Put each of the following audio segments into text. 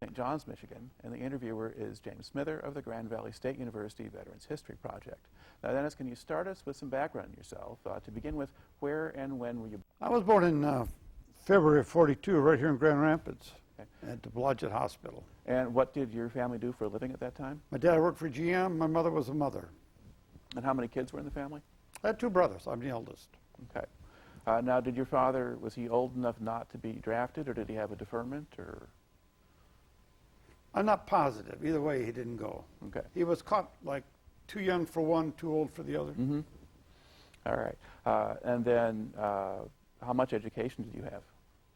St. John's, Michigan, and the interviewer is James Smither of the Grand Valley State University Veterans History Project. Now, Dennis, can you start us with some background on yourself? To begin with, where and when were you born? I was born in February of '42, right here in Grand Rapids, at the Blodgett Hospital. And what did your family do for a living at that time? My dad worked for GM. My mother was a mother. And how many kids were in the family? I had two brothers. I'm the eldest. Okay. Now, did your father, was he old enough not to be drafted, or did he have a deferment, or? I'm not positive. Either way, he didn't go. Okay. He was caught like too young for one, too old for the other. Mm-hmm. All right. And then how much education did you have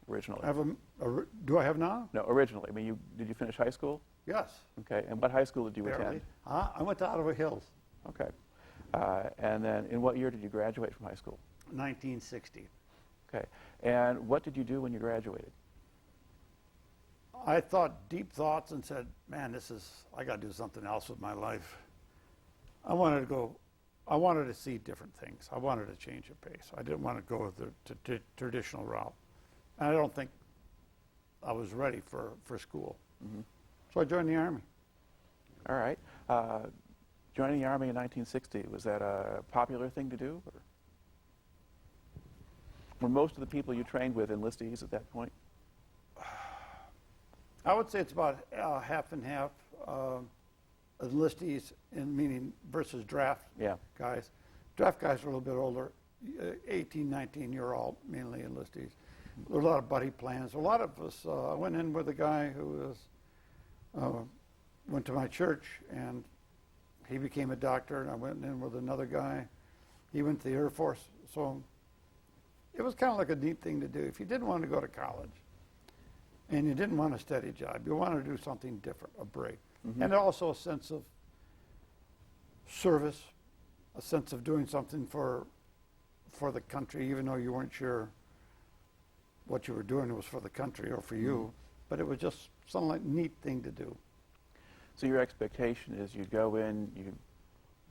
originally? Do I have now? No, originally. I mean, did you finish high school? Yes. Okay. And what high school did you Barely. attend? I went to Ottawa Hills. Okay. And then in what year did you graduate from high school? 1960. Okay. And what did you do when you graduated? I thought deep thoughts and said, man, I got to do something else with my life. I wanted to see different things. I wanted to change the pace. I didn't want to go the traditional route. And I don't think I was ready for school. Mm-hmm. So I joined the Army. All right. Joining the Army in 1960, was that a popular thing to do? Or were most of the people you trained with enlistees at that point? I would say it's about half and half enlistees, meaning versus draft guys. Draft guys are a little bit older, 18, 19-year-old, mainly enlistees. There were a lot of buddy plans. A lot of us, I went in with a guy who went to my church, and he became a doctor, and I went in with another guy. He went to the Air Force. So it was kind of like a neat thing to do. If you didn't want to go to college, and you didn't want a steady job, you wanted to do something different, a break. Mm-hmm. And also a sense of service, a sense of doing something for the country, even though you weren't sure what you were doing was for the country or for you. Mm-hmm. But it was just some like neat thing to do. So your expectation is you'd go in, you'd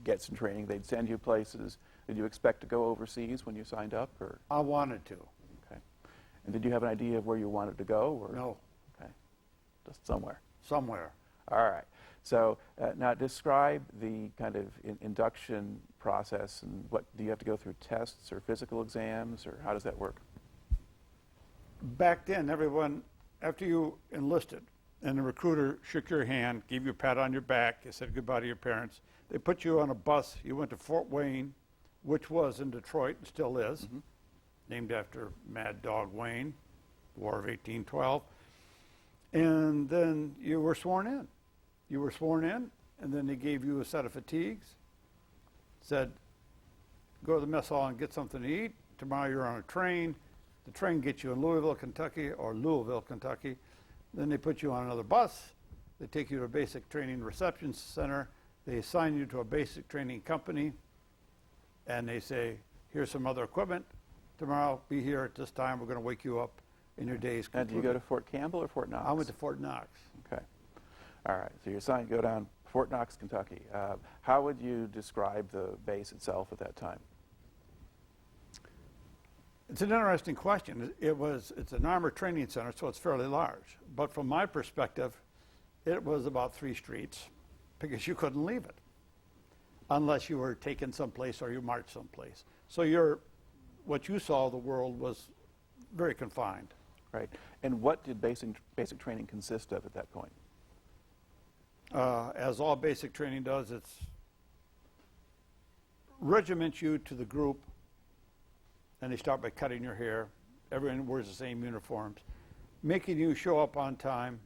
get some training, they'd send you places. Did you expect to go overseas when you signed up? Or? I wanted to. And did you have an idea of where you wanted to go? Or? No. Okay. Just somewhere. Somewhere. All right. So now describe the kind of induction process, and what do you have to go through, tests or physical exams, or how does that work? Back then, everyone, after you enlisted, and the recruiter shook your hand, gave you a pat on your back, they said goodbye to your parents, they put you on a bus, you went to Fort Wayne, which was in Detroit and still is. Mm-hmm. Named after Mad Dog Wayne, War of 1812. And then you were sworn in. You were sworn in, and then they gave you a set of fatigues, said, go to the mess hall and get something to eat. Tomorrow you're on a train. The train gets you in Louisville, Kentucky. Then they put you on another bus. They take you to a basic training reception center. They assign you to a basic training company, and they say, here's some other equipment. Tomorrow, be here at this time. We're going to wake you up in your days. And do you go to Fort Campbell or Fort Knox? I went to Fort Knox. Okay. All right. So you're assigned to go down Fort Knox, Kentucky. How would you describe the base itself at that time? It's an interesting question. It's an armored training center, so it's fairly large. But from my perspective, it was about 3 streets because you couldn't leave it unless you were taken someplace or you marched someplace. So what you saw of the world was very confined. Right. And what did basic training consist of at that point? As all basic training does, it's regiments you to the group, and they start by cutting your hair. Everyone wears the same uniforms, making you show up on time,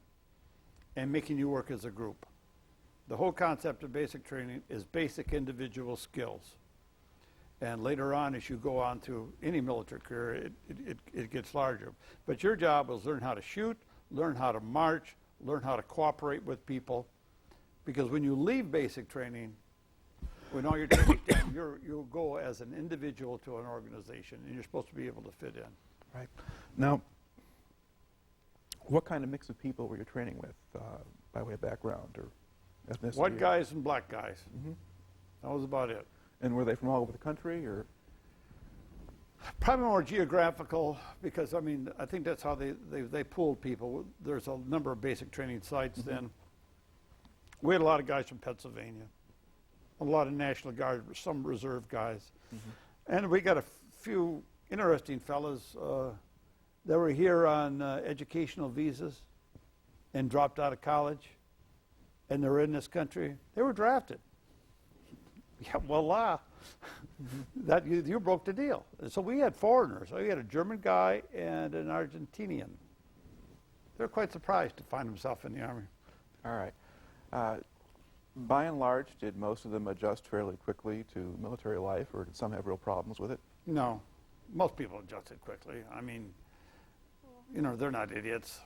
and making you work as a group. The whole concept of basic training is basic individual skills. And later on, as you go on through any military career, it gets larger. But your job is learn how to shoot, learn how to march, learn how to cooperate with people. Because when you leave basic training, when all your training done, you'll go as an individual to an organization, and you're supposed to be able to fit in. Right. Now, what kind of mix of people were you training with, by way of background or ethnicity? White guys and black guys. Mm-hmm. That was about it. And were they from all over the country, or? Probably more geographical, because I mean, I think that's how they pooled people. There's a number of basic training sites then. We had a lot of guys from Pennsylvania, a lot of National Guard, some reserve guys. And we got a few interesting fellas that were here on educational visas and dropped out of college, and they're in this country. They were drafted. Yeah, voila. That you broke the deal. So we had foreigners. So we had a German guy and an Argentinian. They're quite surprised to find themselves in the Army. All right. By and large, did most of them adjust fairly quickly to military life, or did some have real problems with it? No, most people adjusted quickly. I mean, you know, they're not idiots.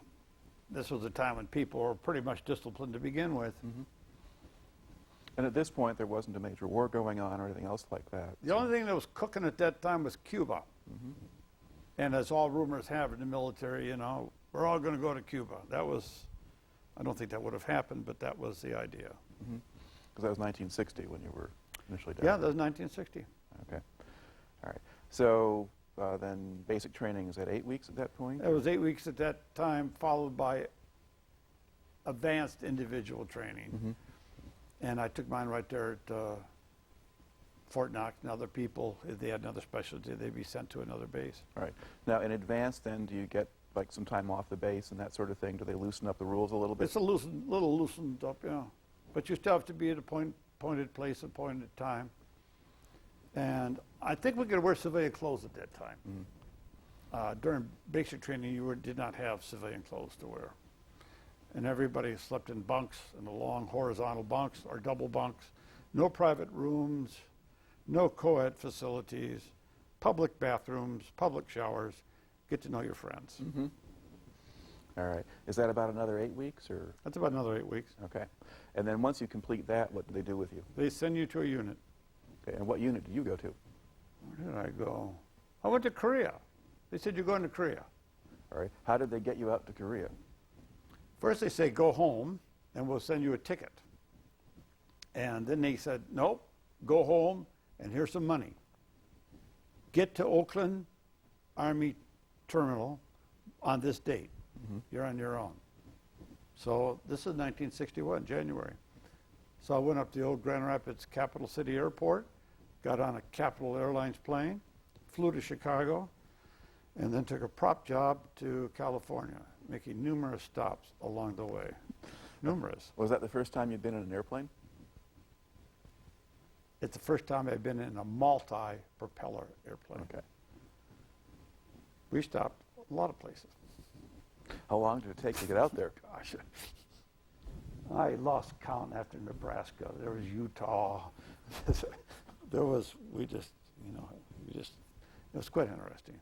This was a time when people were pretty much disciplined to begin with. And at this point, there wasn't a major war going on or anything else like that. The only thing that was cooking at that time was Cuba. And as all rumors have in the military, you know, we're all going to go to Cuba. That was, I don't think that would have happened, but that was the idea. Because that was 1960 when you were initially down. Yeah, that was 1960. Okay. All right. So then basic training is at 8 weeks at that point? It was 8 weeks at that time, followed by advanced individual training. And I took mine right there at Fort Knox, and other people, if they had another specialty, they'd be sent to another base. All right. Now, in advance, then, do you get like some time off the base and that sort of thing? Do they loosen up the rules a little bit? It's a little loosened up, yeah. But you still have to be at a appointed place, appointed time. And I think we could wear civilian clothes at that time. During basic training, you did not have civilian clothes to wear. And everybody slept in bunks, in the long horizontal bunks or double bunks. No private rooms, no co-ed facilities, public bathrooms, public showers. Get to know your friends. All right. Is that about another 8 weeks, or? That's about another 8 weeks. Okay. And then once you complete that, what do they do with you? They send you to a unit. Okay. And what unit did you go to? Where did I go? I went to Korea. They said, you're going to Korea. All right. How did they get you out to Korea? First they say, go home, and we'll send you a ticket. And then they said, nope, go home, and here's some money. Get to Oakland Army Terminal on this date. You're on your own. So this is 1961, January. So I went up to the old Grand Rapids Capital City Airport, got on a Capital Airlines plane, flew to Chicago, and then took a prop job to California, making numerous stops along the way. Numerous. Was that the first time you'd been in an airplane? It's the first time I've been in a multi-propeller airplane. Okay. We stopped a lot of places. How long did it take to get out there? Gosh, I lost count after Nebraska. There was Utah. There was, it was quite interesting.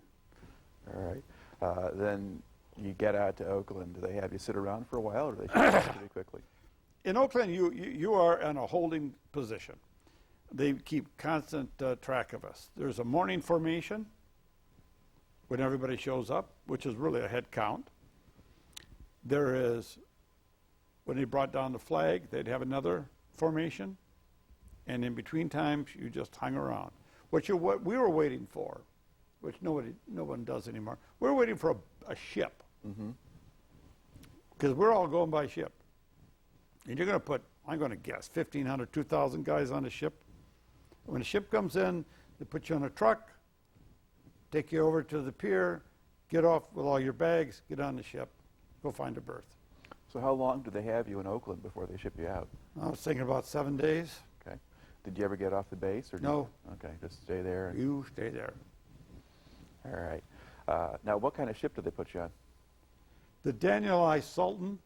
All right. Then you get out to Oakland. Do they have you sit around for a while, or do they ship you out pretty quickly? In Oakland, you are in a holding position. They keep constant track of us. There's a morning formation when everybody shows up, which is really a head count. There is, when they brought down the flag, they'd have another formation, and in between times, you just hung around. What we were waiting for, which no one does anymore, we were waiting for a ship, because we're all going by ship. And you're going to put, I'm going to guess, 1,500, 2,000 guys on a ship. When a ship comes in, they put you on a truck, take you over to the pier, get off with all your bags, get on the ship, go find a berth. So how long did they have you in Oakland before they ship you out? I was thinking about 7 days. Okay. Did you ever get off the base? Or No. Okay, just stay there. You stay there. All right. Now, what kind of ship did they put you on? The Daniel I. Sultan,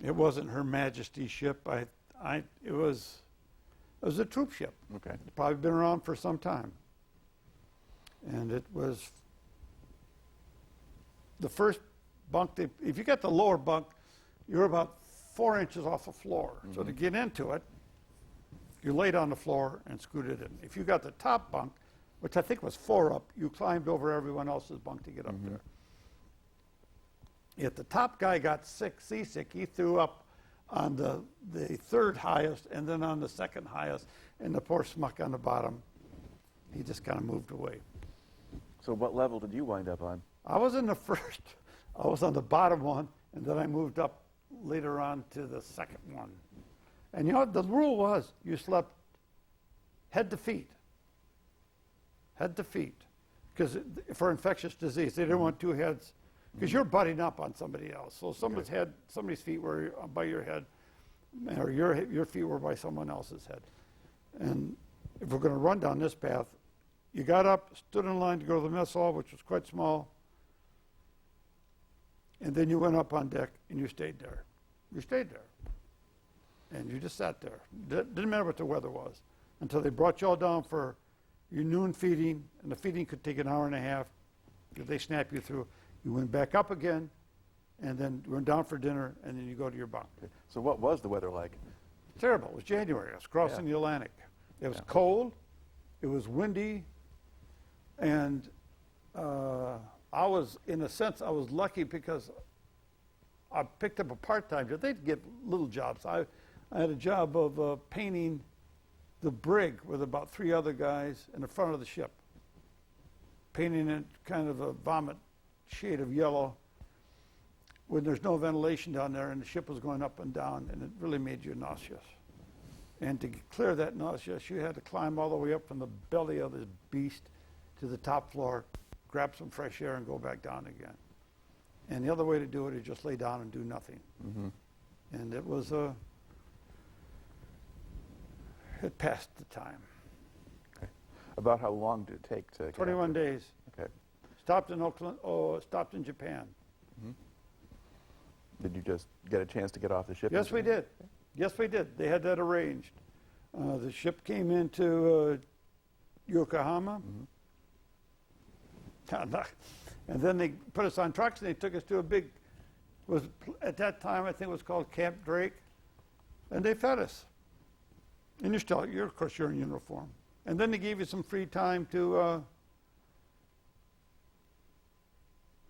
it wasn't Her Majesty's ship. It was a troop ship. Okay. It's probably been around for some time. And it was the first bunk. If you got the lower bunk, you're about 4 inches off the floor. So to get into it, you laid on the floor and scooted in. If you got the top bunk, which I think was 4 up, you climbed over everyone else's bunk to get up there. If the top guy got seasick, he threw up on the third highest and then on the second highest, and the poor smuck on the bottom, he just kind of moved away. So what level did you wind up on? I was in the first. I was on the bottom one, and then I moved up later on to the second one. And you know what the rule was? You slept head to feet. Head to feet. Because for infectious disease, they didn't want two heads. Because you're butting up on somebody else. So somebody's head, somebody's feet were by your head, or your feet were by someone else's head. And if we're going to run down this path, you got up, stood in line to go to the mess hall, which was quite small, and then you went up on deck and you stayed there. You stayed there. And you just sat there. Didn't matter what the weather was until they brought you all down for your noon feeding, and the feeding could take an hour and a half because they snap you through. You went back up again, and then you went down for dinner, and then you go to your bunk. Okay. So what was the weather like? Terrible. It was January. I was crossing the Atlantic. It was cold. It was windy. And I was, in a sense, I was lucky because I picked up a part-time job. They'd get little jobs. I had a job of painting the brig with about 3 other guys in the front of the ship, painting it kind of a vomit shade of yellow when there's no ventilation down there and the ship was going up and down, and it really made you nauseous. And to clear that nausea, you had to climb all the way up from the belly of this beast to the top floor, grab some fresh air, and go back down again. And the other way to do it is just lay down and do nothing. Mm-hmm. And it was it passed the time. Okay. About how long did it take to 21 days. Okay. Stopped in Oakland, stopped in Japan. Mm-hmm. Did you just get a chance to get off the ship? Yes, we did. Yes, we did. They had that arranged. The ship came into Yokohama. Mm-hmm. And then they put us on trucks and they took us to a big, at that time I think it was called Camp Drake, and they fed us. And of course you're in uniform. And then they gave you some free time to,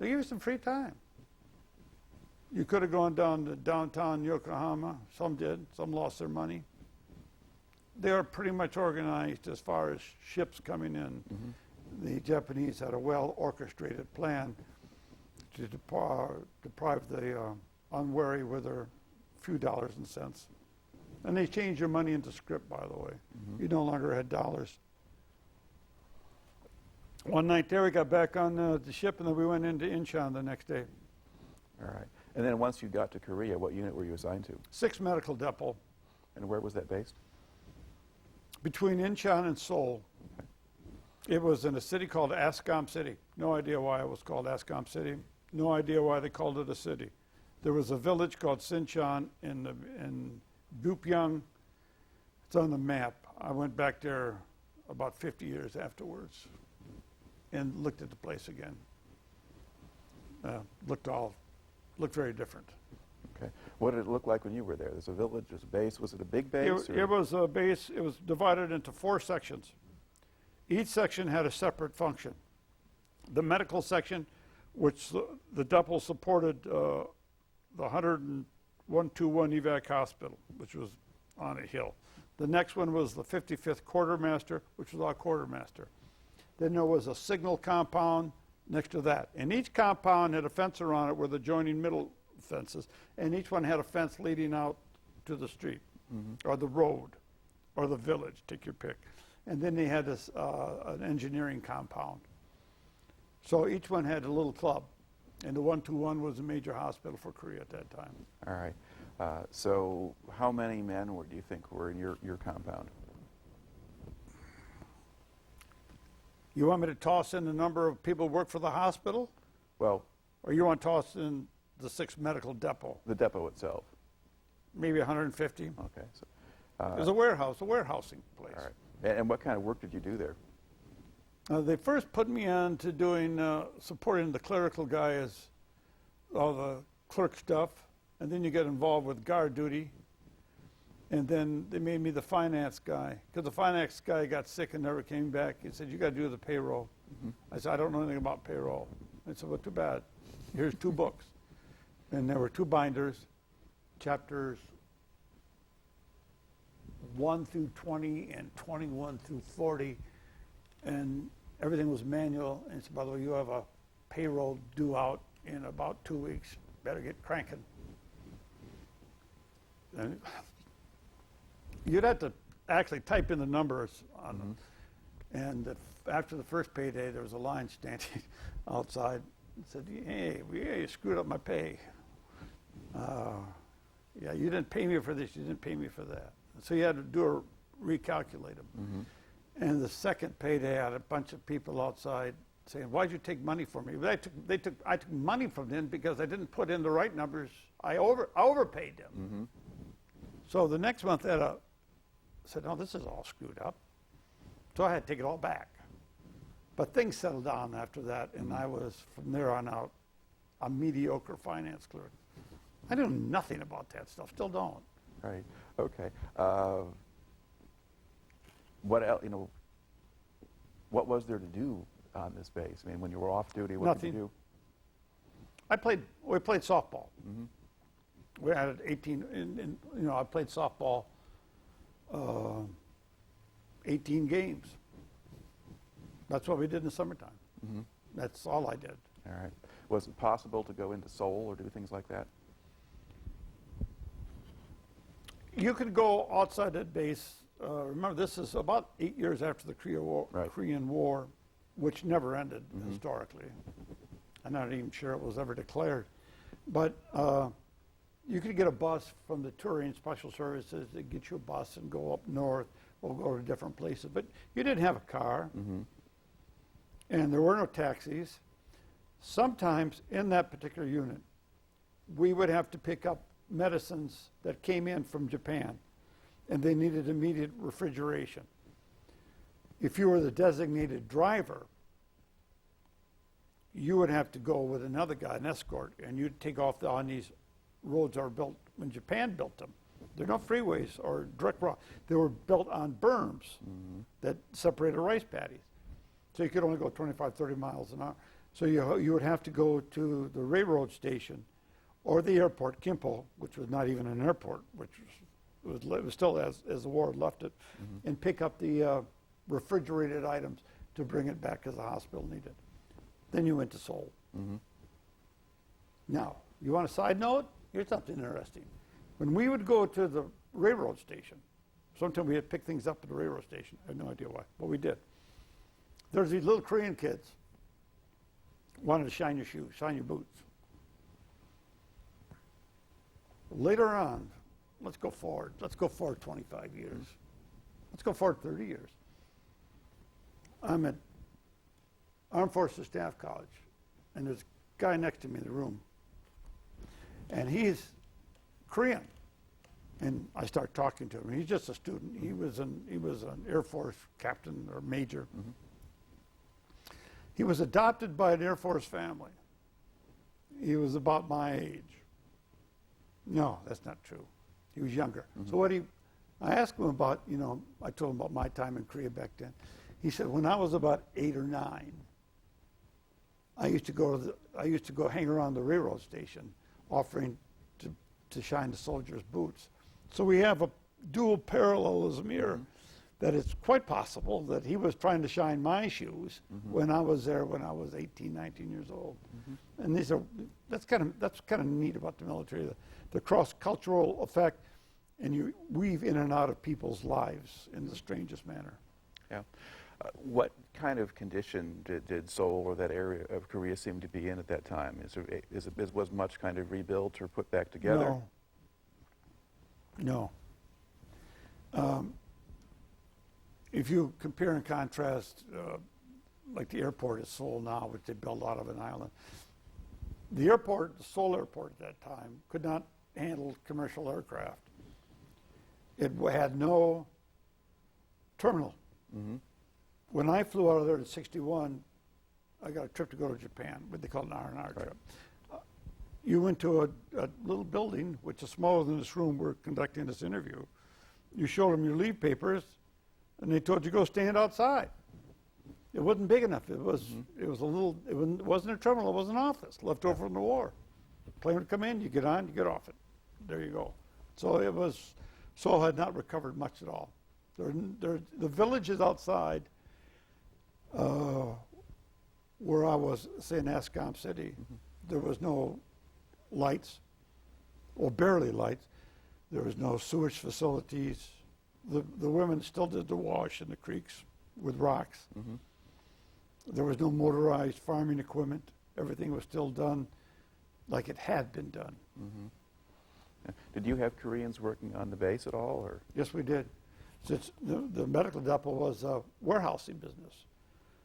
You could have gone down to downtown Yokohama. Some did. Some lost their money. They are pretty much organized as far as ships coming in. Mm-hmm. The Japanese had a well-orchestrated plan to deprive the unwary with their few dollars and cents. And they changed your money into scrip, by the way. Mm-hmm. You no longer had dollars. One night there, we got back on the ship, and then we went into Incheon the next day. All right. And then once you got to Korea, what unit were you assigned to? 6th Medical Depot. And where was that based? Between Incheon and Seoul. Okay. It was in a city called Ascom City. No idea why it was called Ascom City. No idea why they called it a city. There was a village called Sincheon in Bupyeong. It's on the map. I went back there about 50 years afterwards and looked at the place again. Looked very different. Okay. What did it look like when you were there? There's a village, there's a base. Was it a big base? It was a base. It was divided into 4 sections. Each section had a separate function. The medical section, which the depot supported the 10121 evac hospital, which was on a hill. The next one was the 55th quartermaster, which was our quartermaster. Then there was a signal compound next to that. And each compound had a fence around it with adjoining middle fences. And each one had a fence leading out to the street, mm-hmm. or the road, or the village, take your pick. And then they had this, an engineering compound. So each one had a little club. And the 121 was a major hospital for Korea at that time. All right. So how many men do you think were in your compound? You want me to toss in the number of people who work for the hospital? Well, or you want to toss in the 6th Medical Depot? The depot itself. Maybe 150. Okay. So, it was a warehousing place. All right. And what kind of work did you do there? They first put me on to doing, supporting the clerical guy as all the clerk stuff, and then you get involved with guard duty, and then they made me the finance guy, because the finance guy got sick and never came back. He said, you got to do the payroll. Mm-hmm. I said, I don't know anything about payroll. I said, well, too bad. Here's 2 books. And there were 2 binders, chapters 1 through 20 and 21 through 40, and everything was manual. And he said, by the way, you have a payroll due out in about 2 weeks. Better get cranking. And you'd have to actually type in the numbers on them. And after the first payday, there was a line standing outside and said, hey, you screwed up my pay. Yeah, you didn't pay me for this, you didn't pay me for that. So you had to recalculate them. And the second payday, I had a bunch of people outside saying, why'd you take money from me? I took money from them because I didn't put in the right numbers. I overpaid them. So the next month, I said, no, this is all screwed up. So I had to take it all back. But things settled down after that, and I was, from there on out, a mediocre finance clerk. I knew nothing about that stuff, still don't. Right, okay. What else, what was there to do on this base? I mean, when you were off duty, what did you do? We played softball. We had 18, I played softball 18 games. That's what we did in the summertime. That's all I did. All right. Was it possible to go into Seoul or do things like that? You could go outside that base. Remember, this is about 8 years after the Korean War, which never ended historically. I'm not even sure it was ever declared. But you could get a bus from the Touring Special Services. They'd get you a bus and go up north or go to different places. But you didn't have a car, and there were no taxis. Sometimes in that particular unit, we would have to pick up medicines that came in from Japan, and they needed immediate refrigeration. If you were the designated driver, you would have to go with another guy, an escort, and you'd take off on these roads that were built when Japan built them. They're not freeways or direct road. They were built on berms that separated rice paddies. So you could only go 25, 30 miles an hour. So you would have to go to the railroad station or the airport, Kimpo, which was not even an airport, which was still as the war had left it, and pick up the refrigerated items to bring it back as the hospital needed. Then you went to Seoul. Now, you want a side note? Here's something interesting. When we would go to the railroad station, sometimes we had to pick things up at the railroad station. I have no idea why, but we did. There's these little Korean kids wanted to shine your shoes, shine your boots. Later on, let's go forward. Let's go forward 25 years. Let's go forward 30 years. I'm at Armed Forces Staff College, and there's a guy next to me in the room, and he's Korean. And I start talking to him. He's just a student. He was an Air Force captain or major. He was adopted by an Air Force family. He was about my age. No, that's not true. He was younger. So I asked him about, I told him about my time in Korea back then. He said, when I was about 8 or 9, I used to go hang around the railroad station, offering to shine the soldiers' boots. So we have a dual parallelism here, that it's quite possible that he was trying to shine my shoes when I was there when I was 18, 19 years old. And that's kind of neat about the military, the cross-cultural effect, and you weave in and out of people's lives in the strangest manner. Yeah. What kind of condition did Seoul or that area of Korea seem to be in at that time? Was much kind of rebuilt or put back together? No. If you compare and contrast, like the airport at Seoul now, which they built out of an island, the Seoul airport at that time could not handle commercial aircraft. It had no terminal. When I flew out of there in '61, I got a trip to go to Japan, what they call an R&R trip. You went to a little building, which is smaller than this room we're conducting this interview. You showed them your leave papers, and they told you to go stand outside. It wasn't big enough. It wasn't a terminal. It was an office left over from the war. Plane would come in, you get on, you get off it. There you go. So Seoul had not recovered much at all. The villages outside Where I was, say in Ascom City, there was no lights, or barely lights. There was no sewage facilities. The women still did the wash in the creeks with rocks. There was no motorized farming equipment. Everything was still done like it had been done. Did you have Koreans working on the base at all, or? Yes, we did. Since the medical depot was a warehousing business.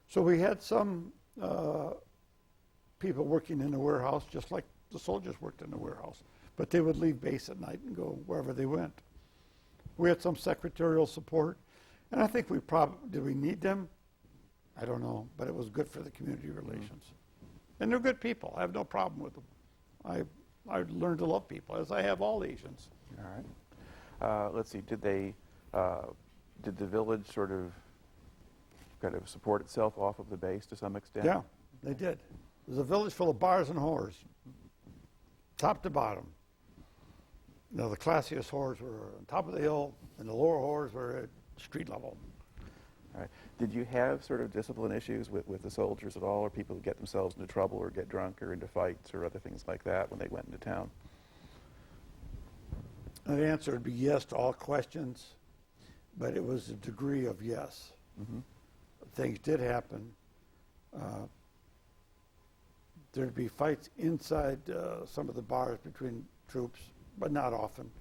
So we had some people working in the warehouse, just like the soldiers worked in the warehouse. But they would leave base at night and go wherever they went. We had some secretarial support, and I think did we need them? I don't know, but it was good for the community relations. And they're good people. I have no problem with them. I learned to love people, as I have all Asians. All right. Let's see. Did the village sort of kind of support itself off of the base to some extent? Yeah, they did. There's a village full of bars and whores, top to bottom. Now, the classiest whores were on top of the hill, and the lower whores were at street level. All right. Did you have sort of discipline issues with the soldiers at all, or people who get themselves into trouble or get drunk or into fights or other things like that when they went into town? The answer would be yes to all questions, but it was a degree of yes. Things did happen. There'd be fights inside some of the bars between troops, but not often.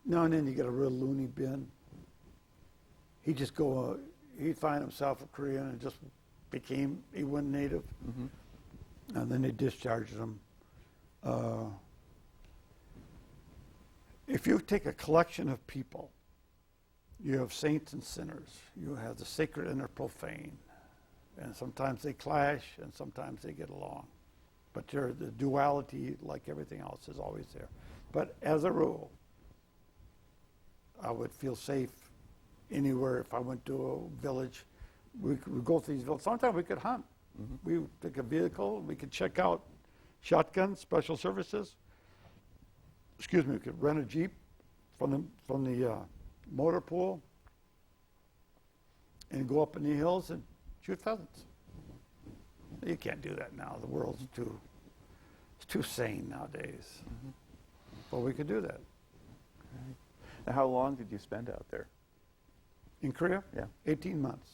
Now and then you get a real loony bin. He'd find himself a Korean and just he went native. And then they discharged him. If you take a collection of people, you have saints and sinners. You have the sacred and the profane. And sometimes they clash, and sometimes they get along. But the duality, like everything else, is always there. But as a rule, I would feel safe anywhere if I went to a village. We could go to these villages. Sometimes we could hunt. We would take a vehicle, we could check out shotguns, special services. We could rent a Jeep from the motor pool and go up in the hills and shoot pheasants. You can't do that now. The world's too sane nowadays. But we could do that. Okay. Now, how long did you spend out there? In Korea? Yeah. 18 months.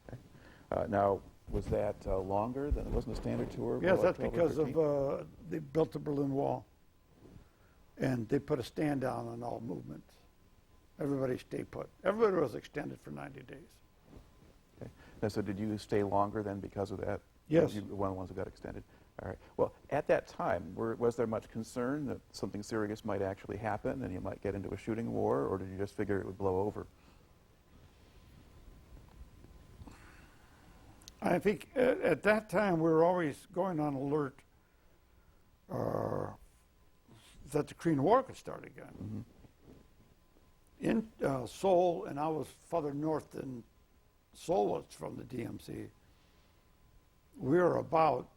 Okay. Now, was that longer than it wasn't a standard tour? Yes, that's because of they built the Berlin Wall, and they put a stand down on all movement. Everybody stayed put. Everybody was extended for 90 days. Okay. Now, so did you stay longer then because of that? Yes. You were one of the ones who got extended. All right. Well, at that time, was there much concern that something serious might actually happen and you might get into a shooting war, or did you just figure it would blow over? I think at that time we were always going on alert that the Korean War could start again. In Seoul, and I was further north than Seoul was from the DMZ, we were about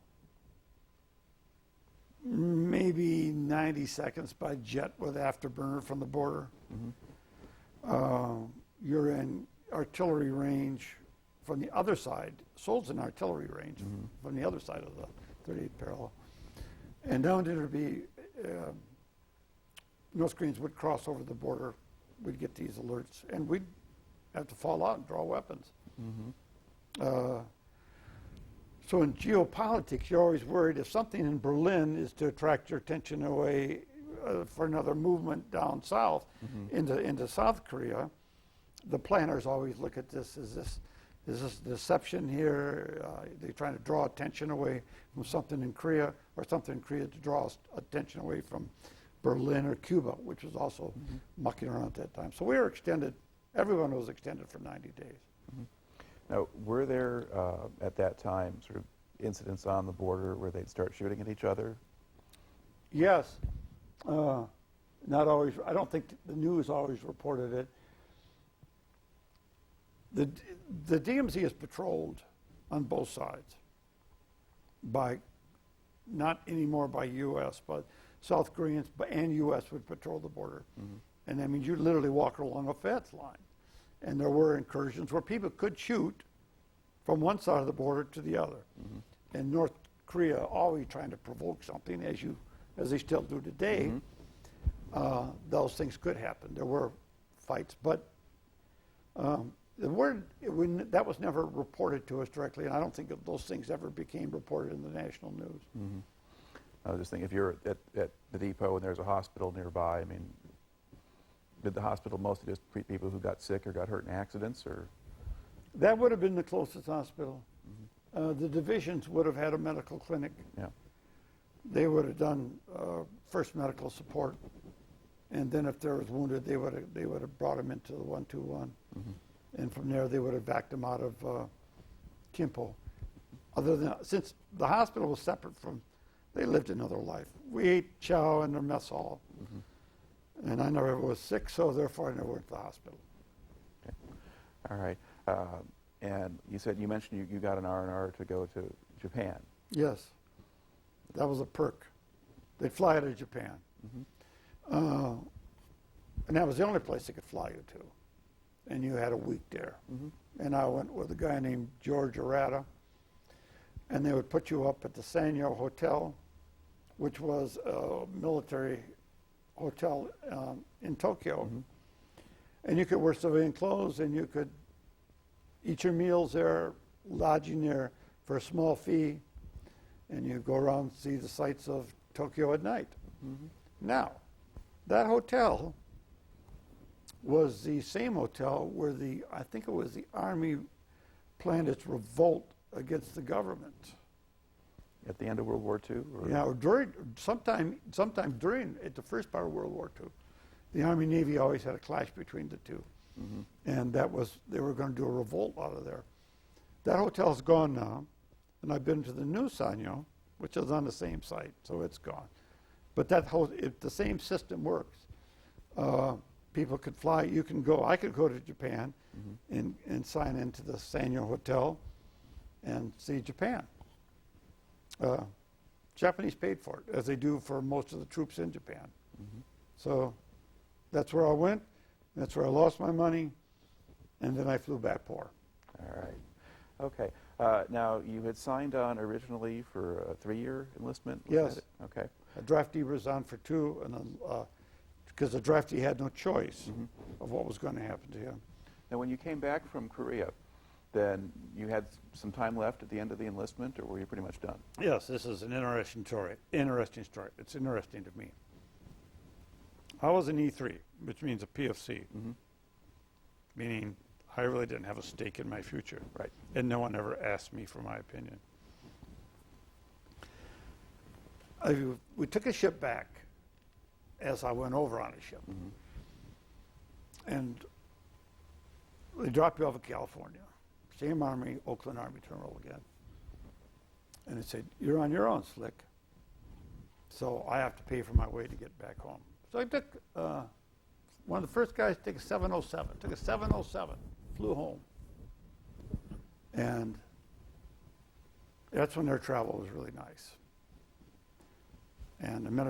maybe 90 seconds by jet with afterburner from the border. You're in artillery range from the other side. Seoul's an artillery range from the other side of the 38th parallel. And down there would be, North Koreans would cross over the border. We'd get these alerts, and we'd have to fall out and draw weapons. So in geopolitics, you're always worried if something in Berlin is to attract your attention away for another movement down south into South Korea, the planners always look at this. Is this deception here? They're trying to draw attention away from something in Korea, or something in Korea to draw attention away from Berlin or Cuba, which was also mucking around at that time. So we were extended. Everyone was extended for 90 days. Now, were there at that time sort of incidents on the border where they'd start shooting at each other? Yes. Not always. I don't think the news always reported it. The DMZ is patrolled on both sides by, not anymore by U.S., but South Koreans and U.S. would patrol the border. And that means you literally walk along a fence line. And there were incursions where people could shoot from one side of the border to the other. And North Korea always trying to provoke something, as they still do today. Those things could happen. There were fights, but that was never reported to us directly, and I don't think that those things ever became reported in the national news. I was just thinking, if you're at the depot and there's a hospital nearby, I mean, did the hospital mostly just treat people who got sick or got hurt in accidents, or? That would have been the closest hospital. The divisions would have had a medical clinic. Yeah. They would have done first medical support, and then if there was wounded, they would have brought them into the 121, and from there they would have backed them out of Kimpo. Other than since the hospital was separate from, they lived another life. We ate chow in their mess hall, and I never was sick, so therefore I never went to the hospital. Okay. All right. And you mentioned you got an R&R to go to Japan. Yes, that was a perk. They'd fly you to Japan, and that was the only place they could fly you to. And you had a week there. And I went with a guy named George Arata, and they would put you up at the Sanyo Hotel, which was a military hotel in Tokyo. And you could wear civilian clothes, and you could eat your meals there, lodging there for a small fee, and you go around and see the sights of Tokyo at night. Now, that hotel was the same hotel where I think it was the Army planned its revolt against the government. At the end of World War II? Or? Yeah, or sometime during the first part of World War II. The Army Navy always had a clash between the two. And they were going to do a revolt out of there. That hotel's gone now, and I've been to the new Sanyo, which is on the same site, so it's gone. But the same system works. People could fly, I could go to Japan and sign into the Sanyo Hotel and see Japan. Japanese paid for it, as they do for most of the troops in Japan. So that's where I went. That's where I lost my money, and then I flew back poor. All right. Okay. Now, you had signed on originally for a 3-year enlistment? Yes. Okay. A draftee was on for 2, and because the draftee had no choice of what was going to happen to him. Now, when you came back from Korea, then you had some time left at the end of the enlistment, or were you pretty much done? Yes, this is an interesting story. It's interesting to me. I was an E3, which means a PFC, meaning I really didn't have a stake in my future. Right. And no one ever asked me for my opinion. We took a ship back as I went over on a ship. And they dropped me off in California. Same Army, Oakland Army Terminal again. And they said, "You're on your own, Slick. So I have to pay for my way to get back home." So I took one of the first guys to take a 707. Took a 707, flew home. And that's when their travel was really nice. And I met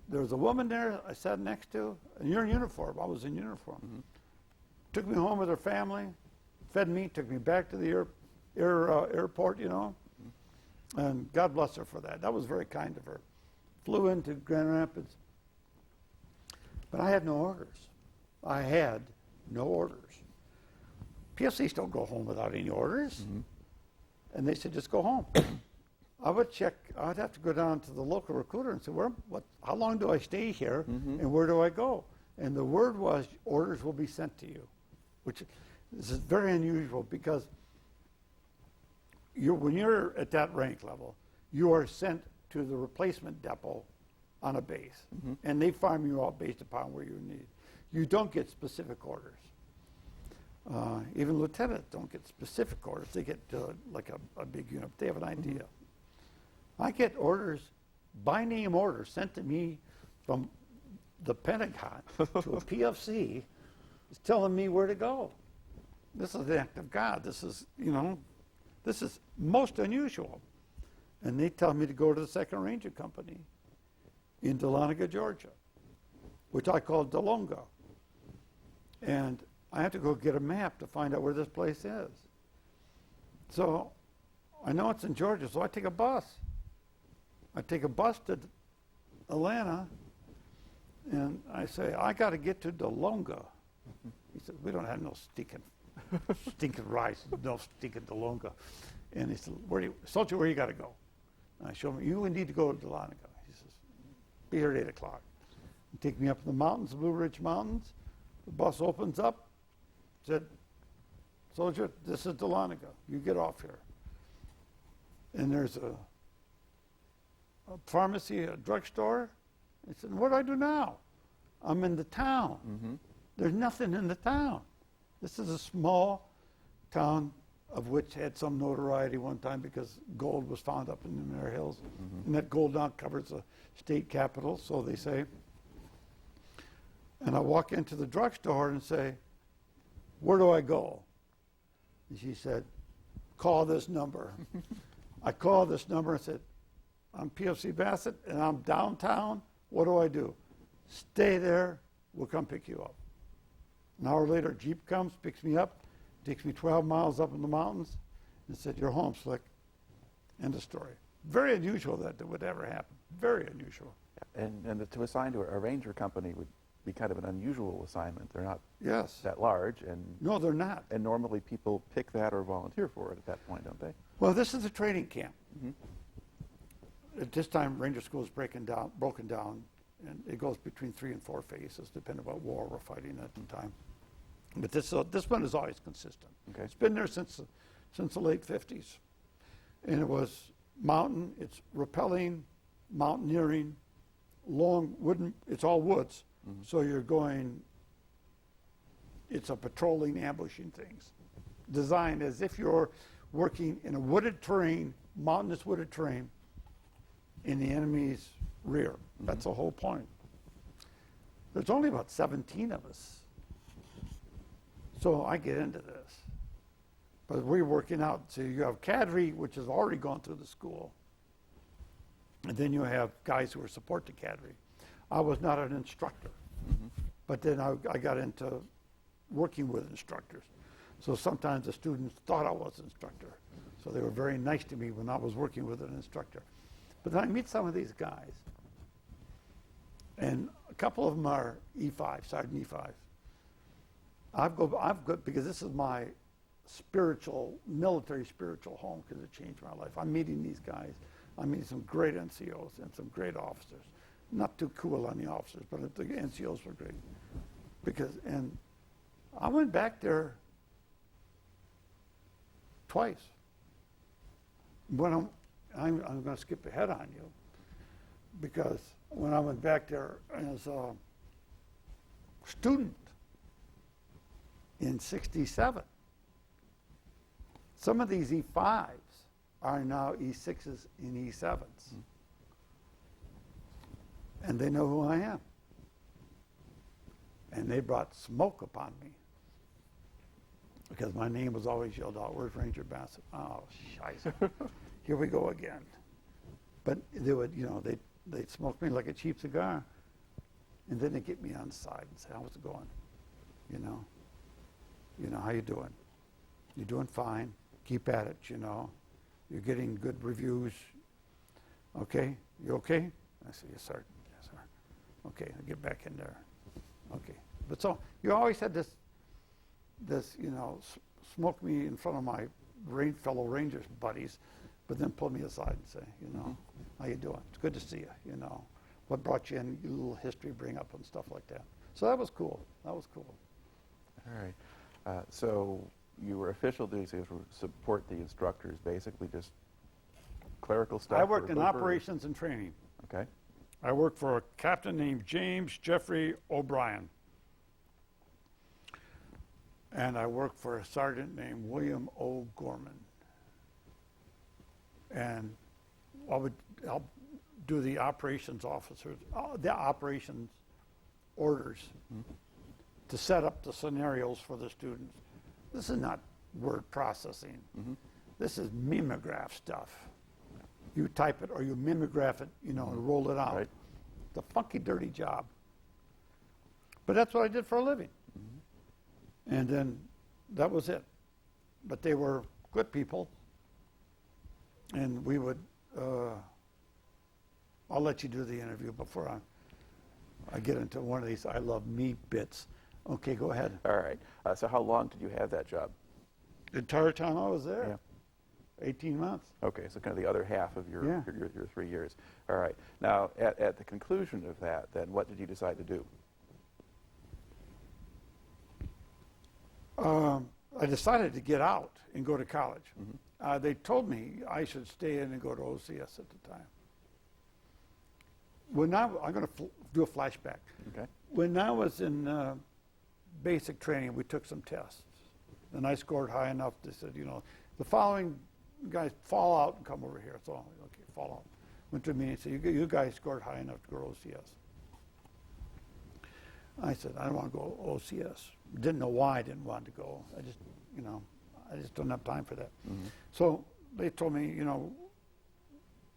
there was a woman there I sat next to, and you're in uniform. I was in uniform. Took me home with her family, fed me, took me back to the airport, and God bless her for that. That was very kind of her. Flew into Grand Rapids. But I had no orders. PFCs don't go home without any orders. And they said, just go home. I'd have to go down to the local recruiter and say, how long do I stay here and where do I go? And the word was, orders will be sent to you, which this is very unusual because when you're at that rank level, you are sent to the replacement depot on a base, and they farm you out based upon where you need. You don't get specific orders. Even lieutenants don't get specific orders. They get like a big unit. They have an idea. I get orders, by name orders, sent to me from the Pentagon to a PFC, is telling me where to go. This is the act of God. This is most unusual. And they tell me to go to the 2nd Ranger Company in Dahlonega, Georgia, which I call Delonga. And I have to go get a map to find out where this place is. So I know it's in Georgia, so I take a bus. I take a bus to Atlanta, and I say, I got to get to DeLonga. He said, we don't have no stinking rice, no stinking DeLonga. And he said, soldier, where you got to go? And I show him, you need to go to DeLonga. He says, be here at 8 o'clock. He take me up in the mountains, the Blue Ridge Mountains. The bus opens up, said, soldier, this is DeLonga. You get off here. And there's a pharmacy, a drugstore. I said, what do I do now? I'm in the town. Mm-hmm. There's nothing in the town. This is a small town of which had some notoriety one time because gold was found up in the Mare Hills. Mm-hmm. And that gold now covers the state capital, so they say. And I walk into the drugstore and say, where do I go? And she said, call this number. I called this number and said, I'm PFC Bassett and I'm downtown. What do I do? Stay there. We'll come pick you up. An hour later, Jeep comes, picks me up, takes me 12 miles up in the mountains, and said, you're home, Slick. End of story. Very unusual that would ever happen. Very unusual. And to assign to a ranger company would be kind of an unusual assignment. They're not Yes. that large, and No, they're not. and normally people pick that or volunteer for it at that point, don't they? Well, this is a training camp. Mm-hmm. At this time, Ranger School is broken down, and it goes between 3 and 4 phases, depending on what war we're fighting at the time. But this one is always consistent. Okay. It's been there since the late 50s. And it was mountain, it's rappelling, mountaineering, long wooden, it's all woods. Mm-hmm. So you're going, it's a patrolling, ambushing things. Designed as if you're working in a wooded terrain, mountainous wooded terrain, in the enemy's rear. Mm-hmm. That's the whole point. There's only about 17 of us. So I get into this. But we're working out. So you have cadre, which has already gone through the school. And then you have guys who are support the cadre. I was not an instructor. Mm-hmm. But then I got into working with instructors. So sometimes the students thought I was an instructor. So they were very nice to me when I was working with an instructor. But then I meet some of these guys. And a couple of them are E5, Sergeant E5s. I've got, because this is my military spiritual home, because it changed my life. I'm meeting these guys. I'm meeting some great NCOs and some great officers. Not too cool on the officers, but the NCOs were great. And I went back there twice. When I'm going to skip ahead on you, because when I went back there as a student in '67, some of these E5s are now E6s and E7s. Mm-hmm. And they know who I am. And they brought smoke upon me, because my name was always yelled out, where's Ranger Bassett? Oh, scheisse. Here we go again. But they would, they'd smoke me like a cheap cigar, and then they'd get me on the side and say, how's it going? How you doing? You're doing fine. Keep at it, You're getting good reviews. Okay? You okay? I said, yes, sir. Yes, sir. Okay, I'll get back in there. Okay. But so you always had this smoke me in front of my fellow Rangers buddies, but then pull me aside and say, how you doing? It's good to see you, What brought you in, your little history bring up and stuff like that. So that was cool. All right. So your official duties were support the instructors, basically just clerical stuff? I worked in operations and training. Okay. I worked for a captain named James Jeffrey O'Brien. And I worked for a sergeant named William O. Gorman. And I would help do the operations officers, the operations orders, to set up the scenarios for the students. This is not word processing. Mm-hmm. This is mimeograph stuff. You type it or you mimeograph it, and roll it out. Right. It's a funky, dirty job. But that's what I did for a living. And then that was it. But they were good people. And we would, I'll let you do the interview before I get into one of these I love me bits. Okay, go ahead. All right. So how long did you have that job? The entire time I was there. Yeah. 18 months. Okay, so kind of the other half of your, Yeah. your 3 years. All right. Now, at the conclusion of that, then, what did you decide to do? I decided to get out and go to college. Mm-hmm. They told me I should stay in and go to OCS at the time. When I'm going to do a flashback. Okay. When I was in basic training, we took some tests. And I scored high enough. They said, you know, the following guys fall out and come over here. So, okay, fall out. Went to me and said, you guys scored high enough to go to OCS. I said, I don't want to go to OCS. Didn't know why I didn't want to go. I just, you know, I just don't have time for that. Mm-hmm. So they told me, you know,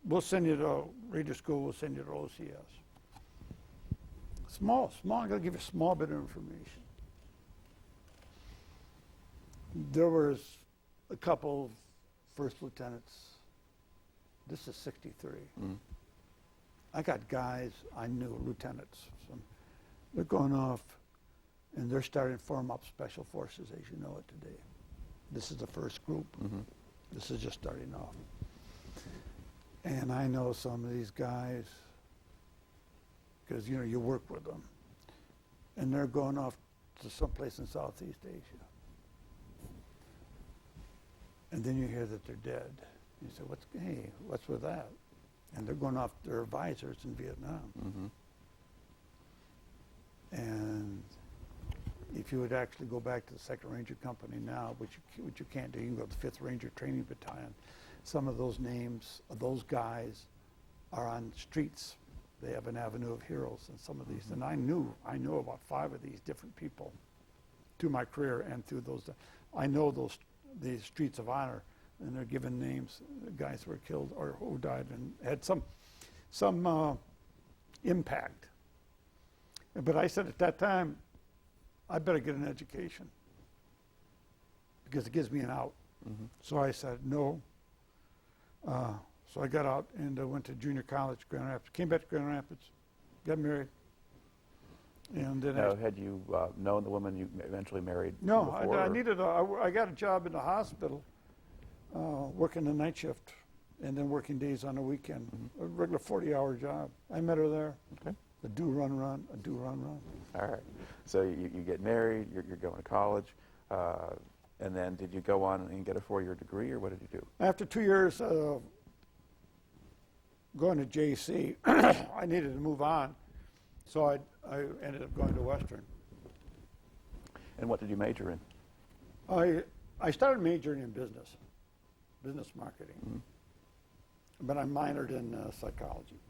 we'll send you to Ranger School, we'll send you to OCS. Small, I'm going to give you a small bit of information. There was a couple first lieutenants. This is 63. Mm-hmm. I got guys I knew, lieutenants. They're going off, and they're starting to form up special forces as you know it today. This is the first group. Mm-hmm. This is just starting off. And I know some of these guys, because, you know, you work with them, and they're going off to someplace in Southeast Asia. And then you hear that they're dead. You say, what's with that? And they're going off their advisors in Vietnam. Mm-hmm. And if you would actually go back to the 2nd Ranger Company now, which you can't do, you can go to the 5th Ranger Training Battalion. Some of those names of those guys are on streets. They have an Avenue of Heroes and some of these. Mm-hmm. And I know about 5 of these different people through my career and through those. I know these streets of honor, and they're given names, guys who were killed or who died and had some impact. But I said at that time, I better get an education because it gives me an out. Mm-hmm. So I said no. So I got out and went to junior college, Grand Rapids. Came back to Grand Rapids, got married. And then Now, had you known the woman you eventually married? No, before, I got a job in the hospital, working the night shift, and then working days on the weekend. Mm-hmm. A regular 40-hour job. I met her there. Okay. A do-run-run. All right. So you get married, you're going to college, and then did you go on and get a 4-year degree, or what did you do? After 2 years going to JC, I needed to move on, so I ended up going to Western. And what did you major in? I started majoring in business marketing, mm-hmm. but I minored in psychology.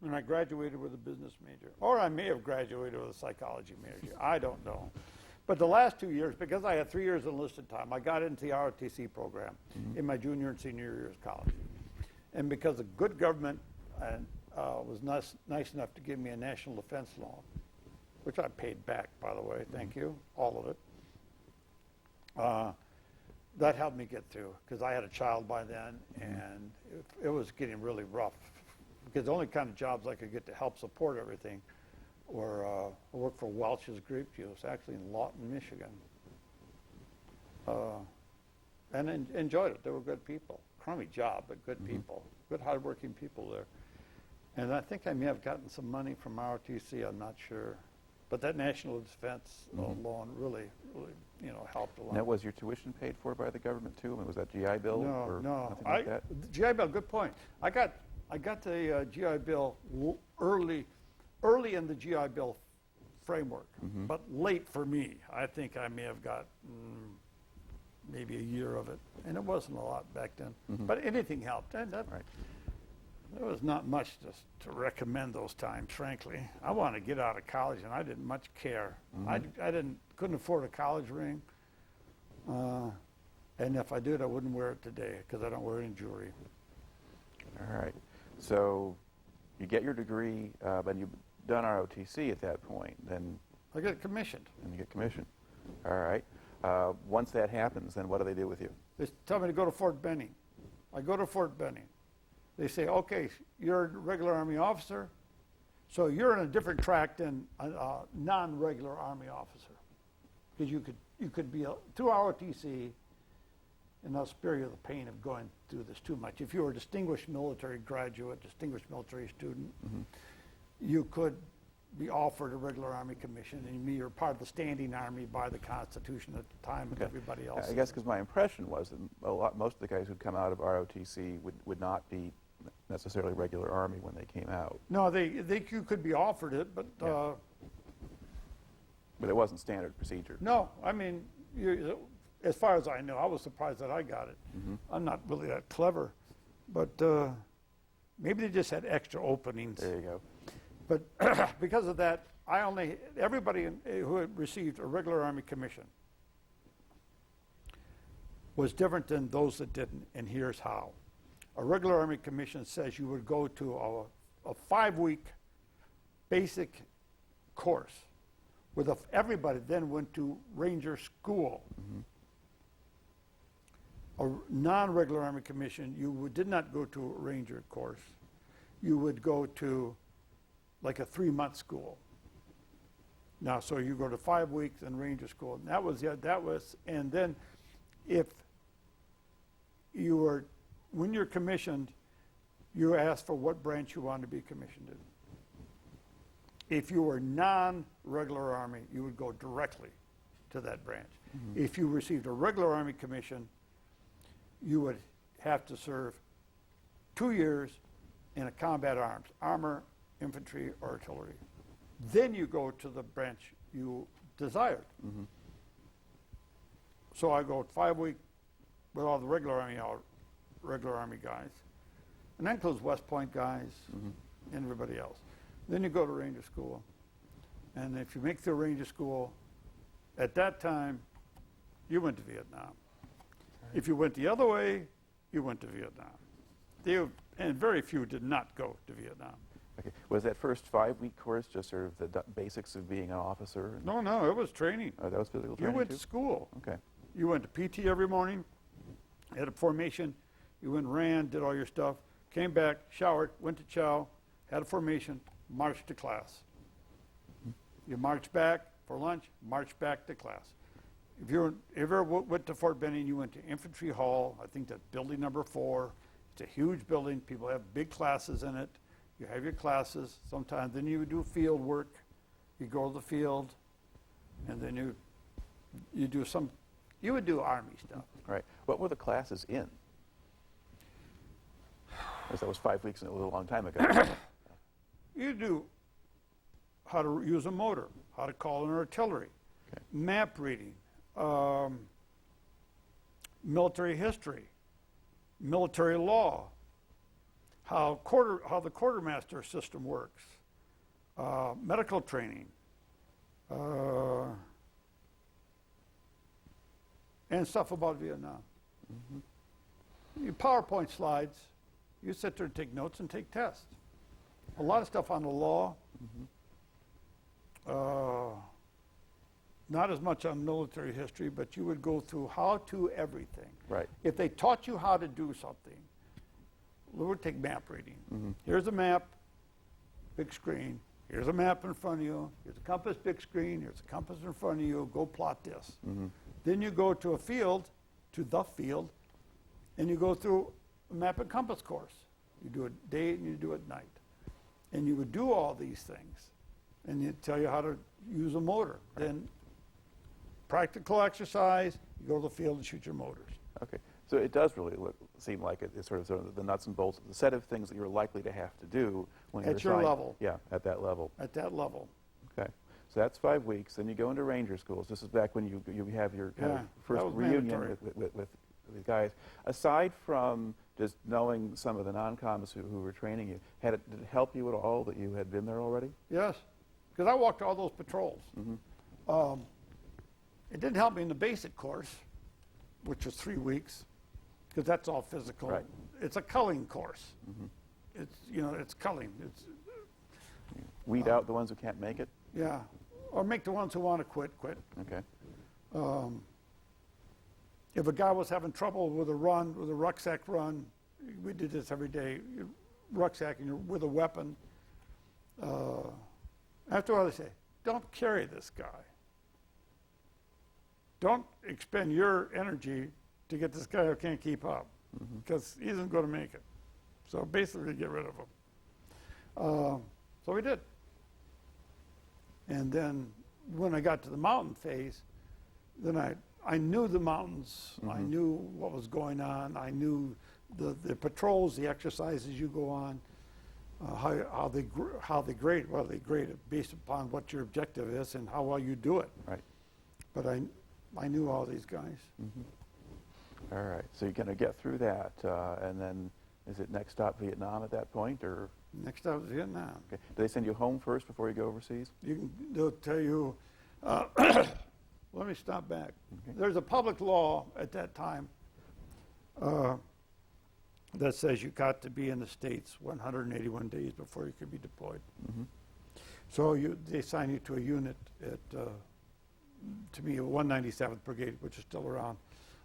And I graduated with a business major. Or I may have graduated with a psychology major. I don't know. But the last 2 years, because I had 3 years enlisted time, I got into the ROTC program mm-hmm. in my junior and senior years of college. And because the good government was nice enough to give me a national defense loan, which I paid back, by the way, thank you, all of it. That helped me get through, because I had a child by then, and it was getting really rough. Because the only kind of jobs I could get to help support everything were I worked for Welch's Grape Juice, actually in Lawton, Michigan. And enjoyed it. They were good people. Crummy job, but good mm-hmm. people. Good, hardworking people there. And I think I may have gotten some money from ROTC, I'm not sure. But that national defense mm-hmm. loan really, helped a lot. Now, was your tuition paid for by the government, too? I mean, was that GI Bill? No. Nothing like that? GI Bill, good point. I got the GI Bill early in the GI Bill framework, mm-hmm. but late for me. I think I may have got maybe a year of it, and it wasn't a lot back then. Mm-hmm. But anything helped, and right. There was not much to recommend those times, frankly. I wanted to get out of college, and I didn't much care. Mm-hmm. I couldn't afford a college ring, and if I did, I wouldn't wear it today because I don't wear any jewelry. All right. So you get your degree, but you've done ROTC at that point. Then I get commissioned. And you get commissioned. All right. Once that happens, then what do they do with you? They tell me to go to Fort Benning. I go to Fort Benning. They say, okay, you're a regular Army officer, so you're in a different track than a non-regular Army officer. Because you could be through ROTC, and I'll spare you the pain of going through this too much. If you were a distinguished military graduate, distinguished military student, you could be offered a regular Army commission, and you're part of the standing Army by the Constitution at the time of everybody else. I guess because my impression was that most of the guys who'd come out of ROTC would not be necessarily regular Army when they came out. No, you could be offered it, but But it wasn't standard procedure. no, I mean, as far as I know, I was surprised that I got it. I'm not really that clever, but maybe they just had extra openings. There you go. But because of that, everybody who had received a regular Army commission was different than those that didn't, and here's how. A regular Army commission says you would go to a 5-week basic course. Everybody then went to Ranger School. A non-regular Army commission, did not go to a Ranger course. You would go to like a 3-month school. Now, so you go to 5 weeks in Ranger School. And and then if you were, when you're commissioned, you asked for what branch you wanted to be commissioned in. If you were non-regular Army, you would go directly to that branch. If you received a regular Army commission, you would have to serve 2 years in a combat arms, armor, infantry, or artillery. Then you go to the branch you desired. So I go 5 weeks with all the regular Army guys, and that includes West Point guys and everybody else. Then you go to Ranger School, and if you make the Ranger School, at that time, you went to Vietnam. If you went the other way, you went to Vietnam. And very few did not go to Vietnam. Okay. Was that first 5-week course just sort of the basics of being an officer? No, it was training. Oh, that was physical training. You went too? to school. Okay. You went to PT every morning, had a formation, you went and ran, did all your stuff, came back, showered, went to chow, had a formation, marched to class. You marched back for lunch, marched back to class. If you ever went to Fort Benning, you went to Infantry Hall. I think that's building number 4. It's a huge building. People have big classes in it. You have your classes sometimes. Then you would do field work. You go to the field, and then you would do Army stuff. Right. What were the classes in? Because that was 5 weeks, and it was a long time ago. You do how to use a motor, how to call an artillery, map reading, military history, military law, how the quartermaster system works, medical training, and stuff about Vietnam. Your PowerPoint slides, you sit there and take notes and take tests. A lot of stuff on the law. Not as much on military history, but you would go through how to everything. Right. If they taught you how to do something, we would take map reading. Here's a map, big screen. Here's a map in front of you. Here's a compass, big screen. Here's a compass in front of you. Go plot this. Then you go to the field, and you go through a map and compass course. You do it day and you do it night. And you would do all these things. And you tell you how to use a motor. Right. Then practical exercise, you go to the field and shoot your motors. Okay. So it does really seem like it's sort of the nuts and bolts, the set of things that you're likely to have to do when you're assigned. At your level. Yeah, at that level. At that level. Okay. So that's 5 weeks. Then you go into Ranger schools. This is back when you have your kind of first reunion with the guys. Aside from just knowing some of the non-coms who were training you, did it help you at all that you had been there already? Yes, because I walked all those patrols. It didn't help me in the basic course, which was 3 weeks, because that's all physical. Right. It's a culling course. It's culling. It's weed out the ones who can't make it? Yeah, or make the ones who want to quit. Okay. If a guy was having trouble with a run, with a rucksack run, we did this every day, rucksack and you're with a weapon. After a while they say, don't carry this guy. Don't expend your energy to get this guy who can't keep up, because he isn't going to make it. So basically get rid of him. So we did. And then when I got to the mountain phase, then I knew the mountains. I knew what was going on. I knew the patrols, the exercises you go on, how they grade. Well, they grade it based upon what your objective is and how well you do it. Right. But I knew all these guys. All right. So you're going to get through that, and then is it next stop Vietnam at that point, or? Next stop was Vietnam. Okay. Do they send you home first before you go overseas? They'll tell you. Let me stop back. Okay. There's a public law at that time that says you got to be in the States 181 days before you could be deployed. So they assign you to a unit at, to me, 197th Brigade, which is still around,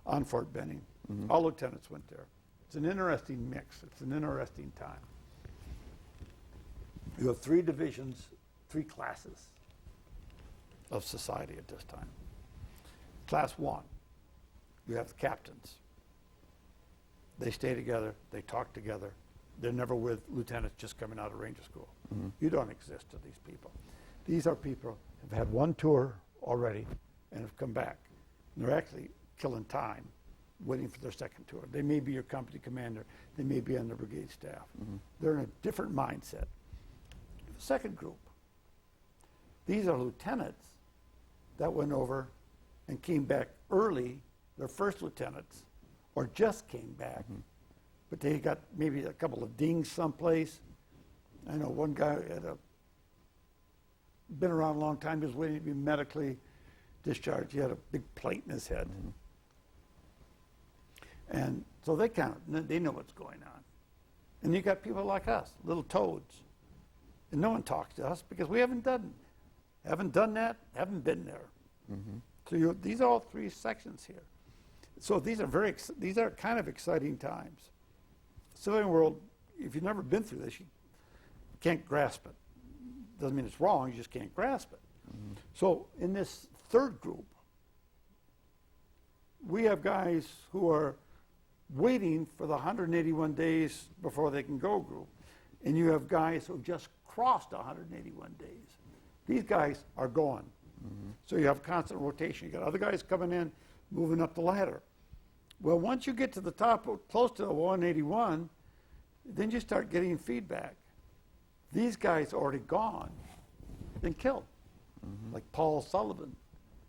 on Fort Benning. All lieutenants went there. It's an interesting mix. It's an interesting time. You have 3 divisions, 3 classes of society at this time. Class 1, you have the captains. They stay together, they talk together. They're never with lieutenants just coming out of Ranger School. You don't exist to these people. These are people who have had one tour already and have come back. And they're actually killing time waiting for their second tour. They may be your company commander, they may be on the brigade staff. They're in a different mindset. The second group, these are lieutenants that went over and came back early, their first lieutenants, or just came back, but they got maybe a couple of dings someplace. I know one guy had been around a long time, he was waiting to be medically discharged. He had a big plate in his head. And so they know what's going on. And you got people like us, little toads. And no one talks to us because we haven't done that, haven't been there. So these are all 3 sections here. So these are kind of exciting times. Civilian world, if you've never been through this, you can't grasp it. Doesn't mean it's wrong, you just can't grasp it. So in this third group, we have guys who are waiting for the 181 days before they can go group. And you have guys who just crossed 181 days. These guys are going. So you have constant rotation. You got other guys coming in, moving up the ladder. Well, once you get to the top, close to the 181, then you start getting feedback. These guys already gone, been killed. Like Paul Sullivan.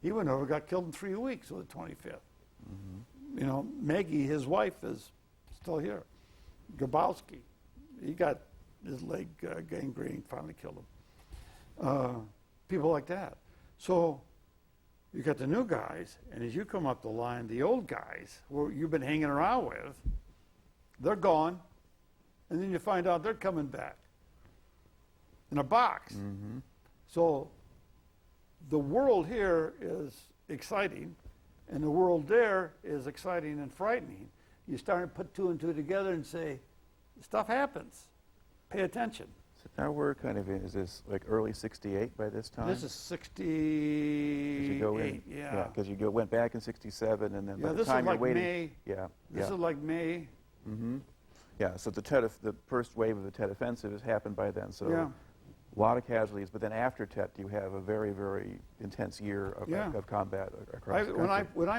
He went over, got killed in 3 weeks with the 25th. You know, Maggie, his wife, is still here. Grabowski, he got his leg gangrene, finally killed him. People like that. So you got the new guys, and as you come up the line, the old guys who you've been hanging around with, they're gone, and then you find out they're coming back in a box. So the world here is exciting, and the world there is exciting and frightening. You start to put 2 and 2 together and say, stuff happens. Pay attention. So now we're kind of in, is this like early 68 by this time? This is 68, yeah. Because you went back in 67, and then by the this time is you're like waiting. May. This is like May. Yeah, so the first wave of the Tet Offensive has happened by then, so a lot of casualties. But then after Tet, you have a very, very intense year of combat across the country. When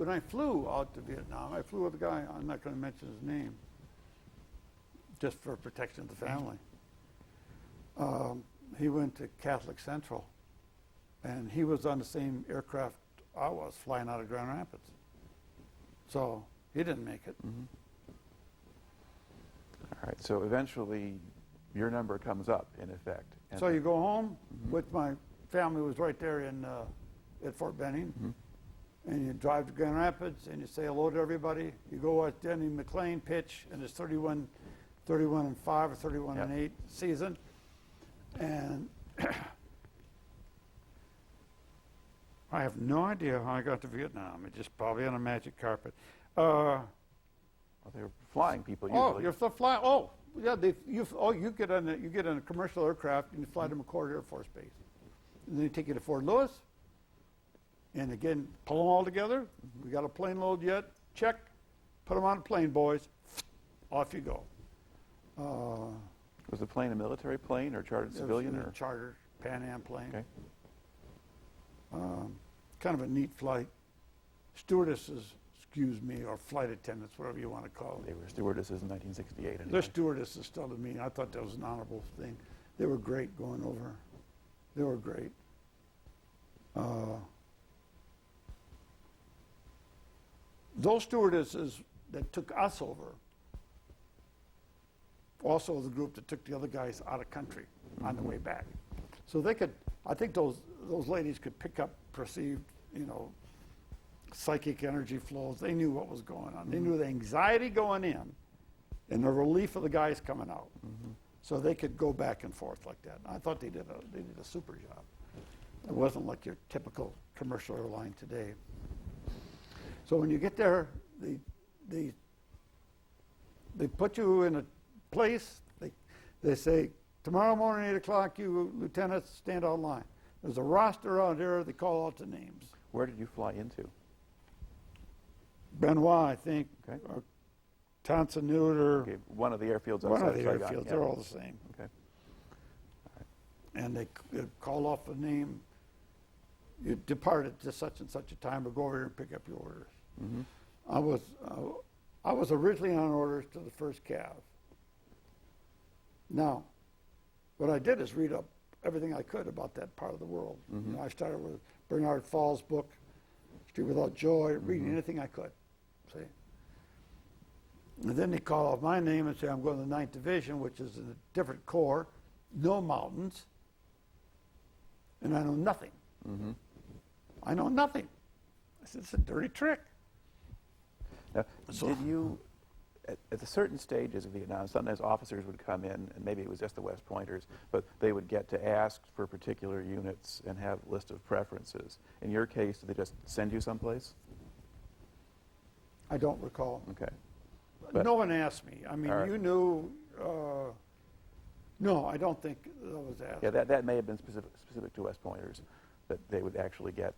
I flew out to Vietnam, I flew with a guy, I'm not going to mention his name, just for protection of the family. He went to Catholic Central, and he was on the same aircraft I was, flying out of Grand Rapids. So he didn't make it. All right, so eventually your number comes up, in effect. So you go home with my family was right there at Fort Benning, and you drive to Grand Rapids, and you say hello to everybody. You go watch Denny McLean pitch, and it's 31-5 or 31-8 season. And I have no idea how I got to Vietnam. It just probably on a magic carpet. Well, they were flying people usually. Oh, you're flying. Oh, yeah. You get on a commercial aircraft and you fly to McChord Air Force Base, and then they take you to Fort Lewis. And again, pull them all together. We got a plane load yet? Check. Put them on a plane, boys. Off you go. Was the plane a military plane or chartered civilian? It was a charter Pan Am plane. Okay. Kind of a neat flight. Stewardesses, excuse me, or flight attendants, whatever you want to call them. They were stewardesses in 1968 anyway. They're stewardesses still to me. I thought that was an honorable thing. They were great going over. They were great. Those stewardesses that took us over, also the group that took the other guys out of country on the way back. So they could, I think those ladies could pick up perceived, psychic energy flows. They knew what was going on. They knew the anxiety going in and the relief of the guys coming out. So they could go back and forth like that. I thought they did a super job. It wasn't like your typical commercial airline today. So when you get there, they put you in a place. They say, tomorrow morning, 8 o'clock, you lieutenants stand on line. There's a roster out here. They call out the names. Where did you fly into? Benoit, I think, Okay. or Tonsanute, or Okay, one of the airfields one outside of the Saigon. airfields. Yeah. They're all the same. Okay. And they call off a name. You departed to such and such a time, or go over here and pick up your orders. I was originally on orders to the first cav. Now, what I did is read up everything I could about that part of the world. I started with Bernard Fall's book, Street Without Joy, reading anything I could. See? And then they call off my name and say, I'm going to the 9th Division, which is in a different corps, no mountains, and I know nothing. I know nothing. I said, it's a dirty trick. Now, did you, at the certain stages of Vietnam, sometimes officers would come in, and maybe it was just the West Pointers, but they would get to ask for particular units and have a list of preferences. In your case, did they just send you someplace? I don't recall. Okay. No one asked me. I mean, right. you knew. No, I don't think that was asked. Yeah, that may have been specific to West Pointers, that they would actually get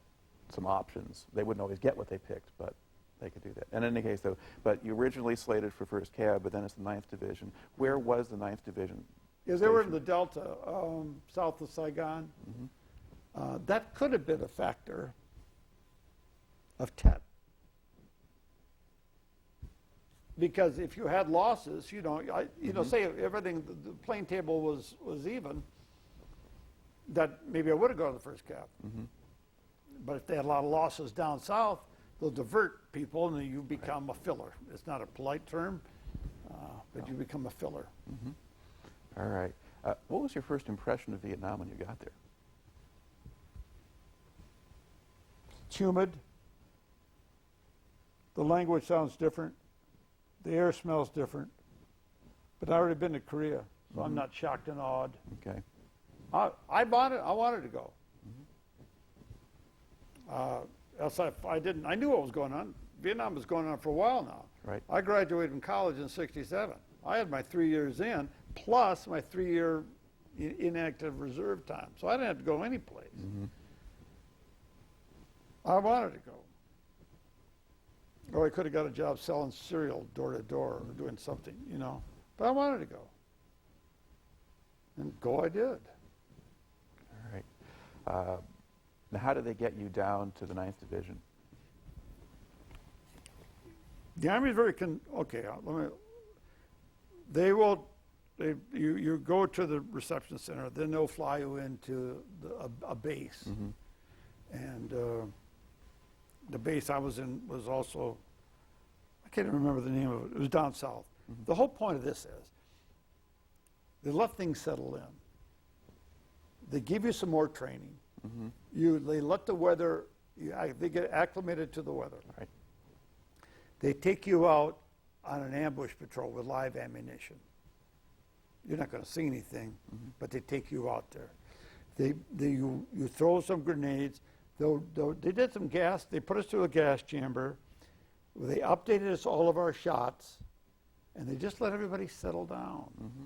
some options. They wouldn't always get what they picked, but they could do that. And in any case, though, but you originally slated for 1st Cav, but then it's the 9th Division. Where was the 9th Division? Yeah, they were in the Delta, south of Saigon. That could have been a factor of Tet. Because if you had losses, say everything, the plane table was even, that maybe I would have gone to the 1st Cav. But if they had a lot of losses down south, they'll divert people and you become a filler. It's not a polite term, but you become a filler. All right. What was your first impression of Vietnam when you got there? It's humid. The language sounds different. The air smells different. But I've already been to Korea, so I'm not shocked and awed. Okay. I wanted to go. Else I didn't. I knew what was going on. Vietnam was going on for a while now. Right. I graduated from college in '67. I had my 3 years in, plus my 3-year inactive reserve time. So I didn't have to go anyplace. I wanted to go. Or I could have got a job selling cereal door to door or doing something, But I wanted to go. And go I did. All right. Now, how did they get you down to the 9th Division? The Army is very you go to the reception center, then they'll fly you into a base. And the base I was in was also, I can't even remember the name of it. It was down south. The whole point of this is they let things settle in. They give you some more training. They let the weather, they get acclimated to the weather. Right. They take you out on an ambush patrol with live ammunition. You're not going to see anything, but they take you out there. You throw some grenades. They did some gas. They put us through a gas chamber. They updated us all of our shots, and they just let everybody settle down. Mm-hmm.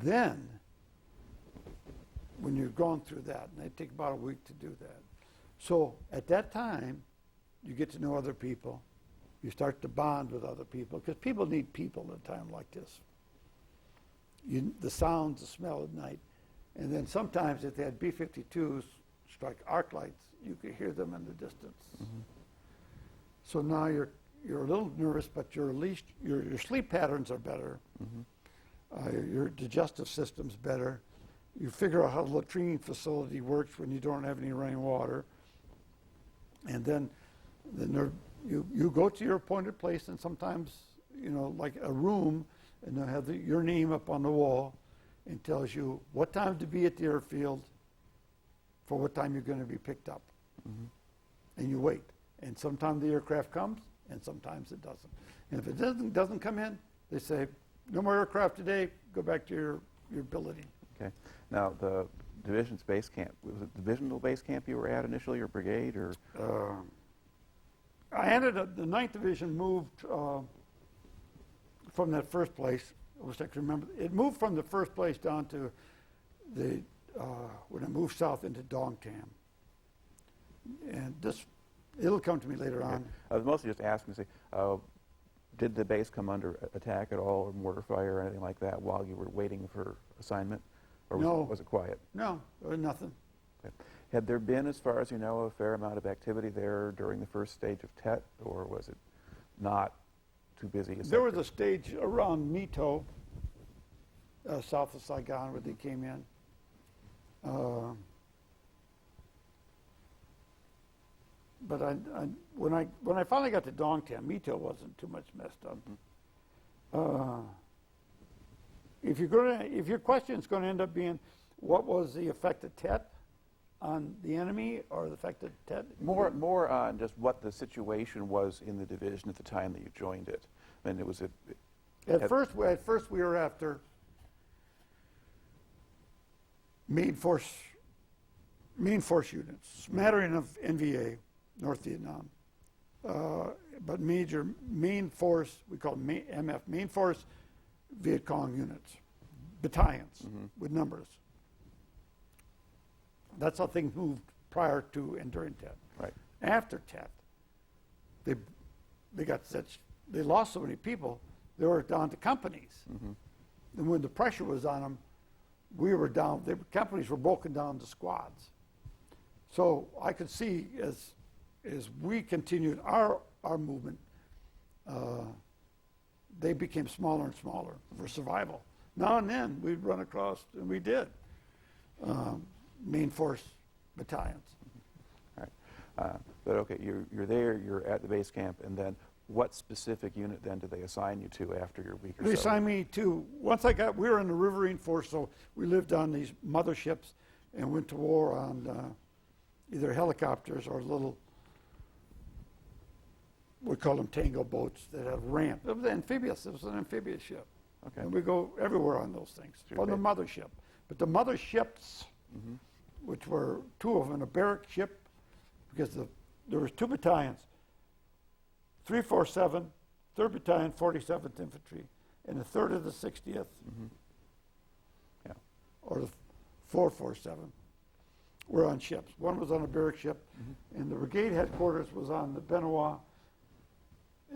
Then, when you're going through that, and they take about a week to do that. So at that time, you get to know other people. You start to bond with other people, because people need people at a time like this. The sounds, the smell at night. And then sometimes if they had B-52s strike arc lights, you could hear them in the distance. Mm-hmm. So now you're a little nervous, but at least your sleep patterns are better. Mm-hmm. Your digestive system's better. You figure out how the latrine facility works when you don't have any running water. And then you go to your appointed place, and sometimes, like a room, and they'll have your name up on the wall and tells you what time to be at the airfield for what time you're going to be picked up. Mm-hmm. And you wait. And sometimes the aircraft comes, and sometimes it doesn't. And if it doesn't come in, they say, no more aircraft today, go back to your billeting. Okay. Now, the division's base camp, was it divisional base camp you were at initially, or brigade, or? I ended up, the 9th Division moved from that first place. I wish I could remember. It moved from the first place down to when I moved south into Dongtam. And it'll come to me later on. I was mostly just asking to see, did the base come under attack at all, or mortar fire or anything like that while you were waiting for assignment? Or was it quiet? No, there was nothing. Okay. Had there been, as far as you know, a fair amount of activity there during the first stage of Tet, or was it not too busy? There was a stage around Mito, south of Saigon, where they came in. But when I finally got to Dongtam, Mito wasn't too much messed up. Mm-hmm. If your question is going to end up being, what was the effect of Tet on the enemy, or the effect of Tet? More on just what the situation was in the division at the time that you joined it. And it was at first we were after main force units, smattering of NVA, North Vietnam, but main force, we call them MF, main force Viet Cong units, battalions with numbers. That's how things moved prior to and during Tet. Right. After Tet, they lost so many people, they were down to companies. Mm-hmm. And when the pressure was on them, we were down. The companies were broken down to squads. So I could see as we continued our movement, they became smaller and smaller for survival. Now and then we'd run across, and we did, main force battalions. All right. But okay, you're there, you're at the base camp, and then what specific unit then did they assign you to after your week or so? They assigned me to, we were in the Riverine Force, so we lived on these motherships and went to war on either helicopters or little, we call them tango boats that have ramp. It was amphibious. It was an amphibious ship. Okay. And we go everywhere on those things, on the mothership. But the motherships, which were two of them, a barrack ship, because there was two battalions, 347, 3rd Battalion, 47th Infantry, and a third of the 60th, or the 447, were on ships. One was on a barrack ship, and the brigade headquarters was on the Benoit,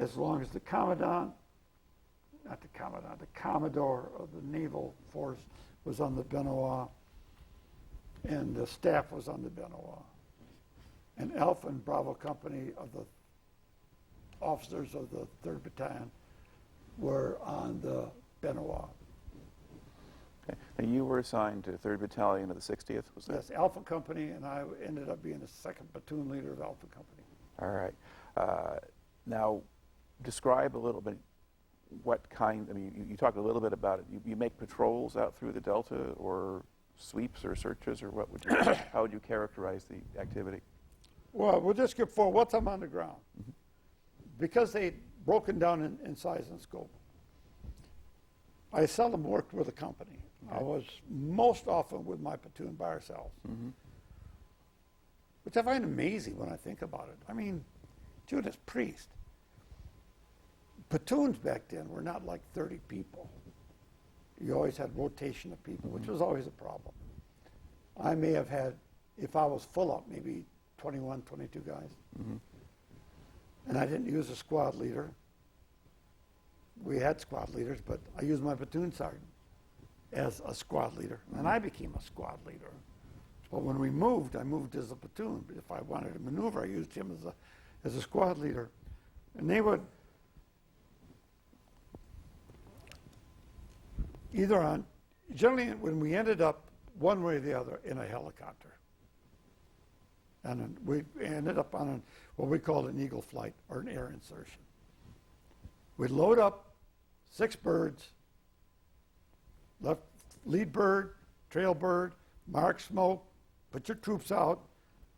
as long as the Commodore of the Naval Force was on the Benoit, and the staff was on the Benoit. And Alpha and Bravo Company of the officers of the 3rd Battalion were on the Benoit. Okay. And you were assigned to 3rd Battalion of the 60th, was that? Yes, Alpha Company, and I ended up being the 2nd platoon leader of Alpha Company. All right. Now, describe a little bit what kind, you talked a little bit about it. You make patrols out through the Delta, or sweeps or searches, or how would you characterize the activity? Well, we'll just get forward. What's on the ground? Because they'd broken down in size and scope, I seldom worked with a company. Okay. I was most often with my platoon by ourselves, which I find amazing when I think about it. I mean, Judas Priest. Platoons back then were not like 30 people. You always had rotation of people, which was always a problem. I may have had, if I was full up, maybe 21, 22 guys. And I didn't use a squad leader. We had squad leaders, but I used my platoon sergeant as a squad leader, and I became a squad leader. But when we moved, I moved as a platoon. But if I wanted to maneuver, I used him as a squad leader. And they would either on, generally when we ended up one way or the other in a helicopter. And then we ended up on what we called an eagle flight or an air insertion. We'd load up 6 birds, left lead bird, trail bird, mark smoke, put your troops out,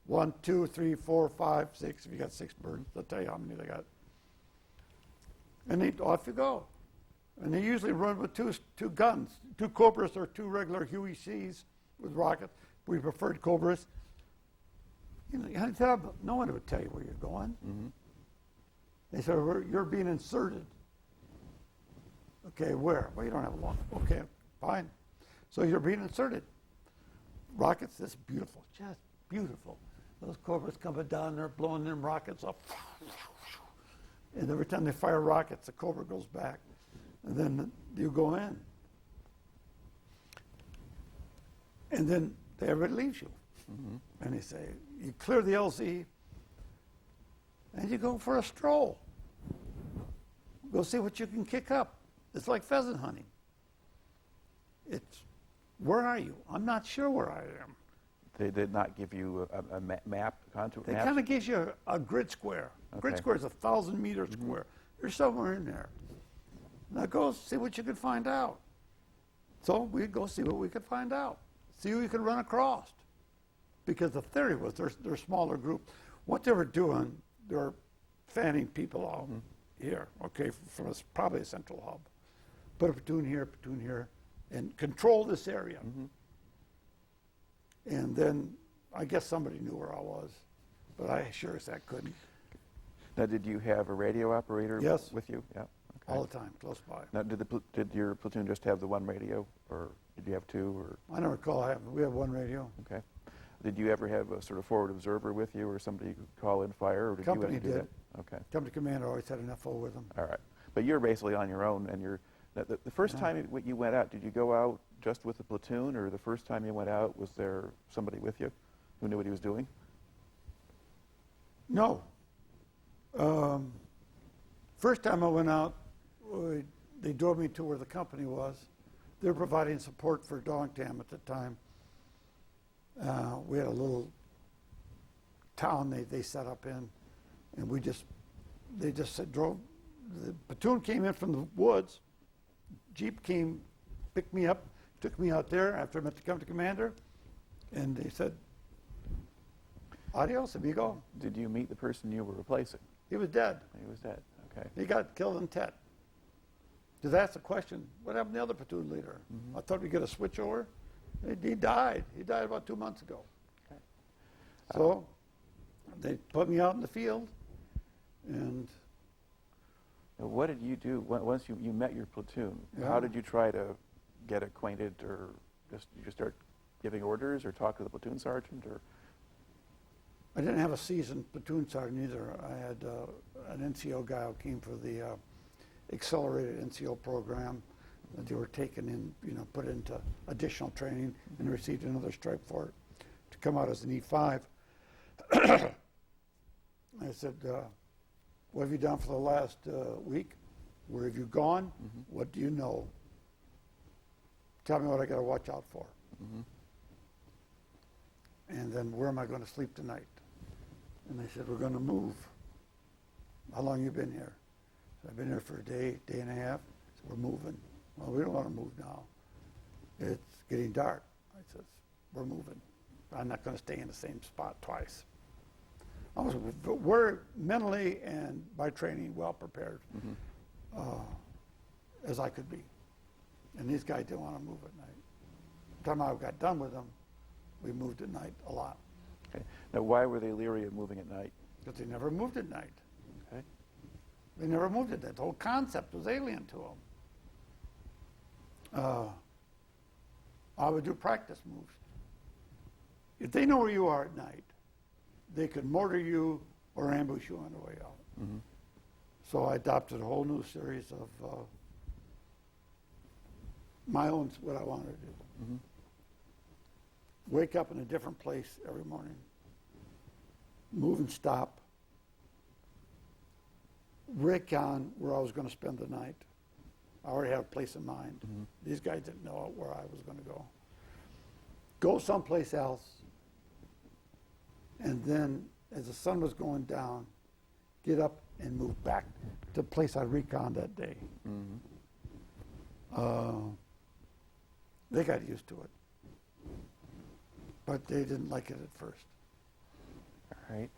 1, 2, 3, 4, 5, 6. If you got 6 birds, they'll tell you how many they got. And off you go. And they usually run with two guns, 2 Cobras or 2 regular Huey C's with rockets. We preferred Cobras. You know, no one would tell you where you're going. They said, you're being inserted. Okay, where? Well, you don't have a long. Okay, fine. So you're being inserted. Rockets, this beautiful, just beautiful. Those Cobras coming down there, blowing them rockets up. And every time they fire rockets, the Cobra goes back. And then you go in. And then everybody leaves you. And they say, you clear the LZ, and you go for a stroll. Go see what you can kick up. It's like pheasant hunting. It's, where are you? I'm not sure where I am. They did not give you a map, contour They map? kind of gives you a grid square. A grid Okay. square is 1,000 meters square. You're somewhere in there. Now go see what you can find out. So we'd go see what we could find out. See who you could run across. Because the theory was they're smaller group. What they were doing, they were fanning people out here, okay, from probably a central hub. Put a platoon here, and control this area. And then I guess somebody knew where I was, but I sure as heck couldn't. Now, did you have a radio operator Yes. with you? Yeah. Okay. All the time, close by. Now, did your platoon just have the one radio, or did you have 2? Or I never recall having. We have one radio. okay. Did you ever have a sort of forward observer with you, or somebody you could call in fire, or did Company you have to do did. that? Okay. Company commander always had an FO with him. All right. But you're basically on your own, and the first time you went out, did you go out just with the platoon, or the first time you went out, was there somebody with you who knew what he was doing? No. First time I went out, they drove me to where the company was. They were providing support for Dongtam at the time. We had a little town they set up in, and they just drove. The platoon came in from the woods. Jeep came, picked me up, took me out there after I met the company commander, and they said, "Adios, amigo." Did you meet the person you were replacing? He was dead. He was dead. Okay. He got killed in Tet. Just asked the question, what happened to the other platoon leader? I thought we'd get a switch over. He died. He died about 2 months ago. Okay. So they put me out in the field, and Now, what did you do once you met your platoon? Yeah. How did you try to get acquainted, or you just start giving orders, or talk to the platoon sergeant, or? I didn't have a seasoned platoon sergeant either. I had an NCO guy who came for the accelerated NCO program that they were taken in, put into additional training, and received another stripe for it to come out as an E5. I said, what have you done for the last week? Where have you gone? What do you know? Tell me what I got to watch out for. And then where am I going to sleep tonight? And they said, we're going to move. How long you been here? I've been here for a day and a half. So we're moving. Well, we don't want to move now. It's getting dark. I said, we're moving. I'm not going to stay in the same spot twice. We're mentally and by training well prepared as I could be. these guys didn't want to move at night. By the time I got done with them, we moved at night a lot. Okay. Now, why were they leery of moving at night? Because they never moved at night. Okay. They never moved at night. The whole concept was alien to them. I would do practice moves. If they know where you are at night, they could mortar you or ambush you on the way out. Mm-hmm. So I adopted a whole new series of my own, what I wanted to do. Mm-hmm. Wake up in a different place every morning. Move and stop. Recon where I was going to spend the night. I already had a place in mind. Mm-hmm. These guys didn't know where I was going to go. Go someplace else. And then, as the sun was going down, get up and move back to the place I reconned that day. Mm-hmm. They got used to it. But they didn't like it at first. All right.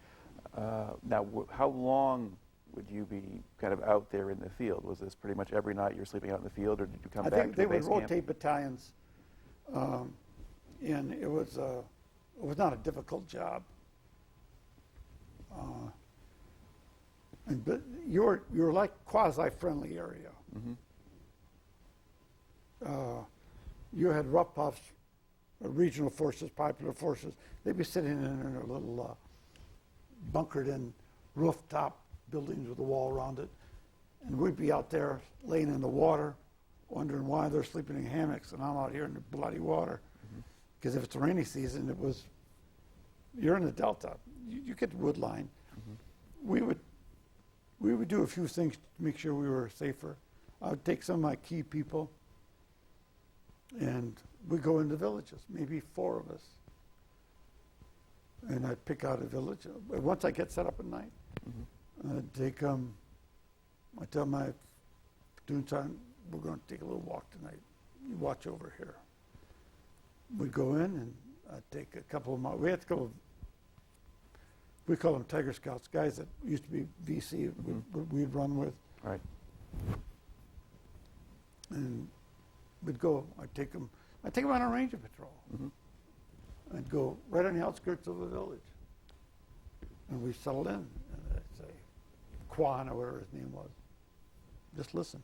Now, how long would you be kind of out there in the field? Was this pretty much every night you're sleeping out in the field, or did you come I back think to they the would base camp? rotate battalions, and it was not a difficult job. But you're like quasi-friendly area. Mm-hmm. You had rough puffs, regional forces, popular forces. They'd be sitting in their little bunkered-in rooftop buildings with a wall around it, and we'd be out there laying in the water, wondering why they're sleeping in hammocks, and I'm out here in the bloody water. Because if it's a rainy season, you're in the Delta. You get the wood line. Mm-hmm. We would do a few things to make sure we were safer. I would take some of my key people, and we'd go into villages, maybe 4 of us. And I'd pick out a village. Once I get set up at night, Mm-hmm. I'd take them. I tell my platoon sergeant, we're going to take a little walk tonight. You watch over here. We'd go in, and I'd take a couple of my, we call them Tiger Scouts, guys that used to be VC, we'd run with. Right. And we'd go, I'd take them on a ranger patrol. Mm-hmm. I'd go right on the outskirts of the village. And we settled in, and I'd say, Quan, or whatever his name was, just listen.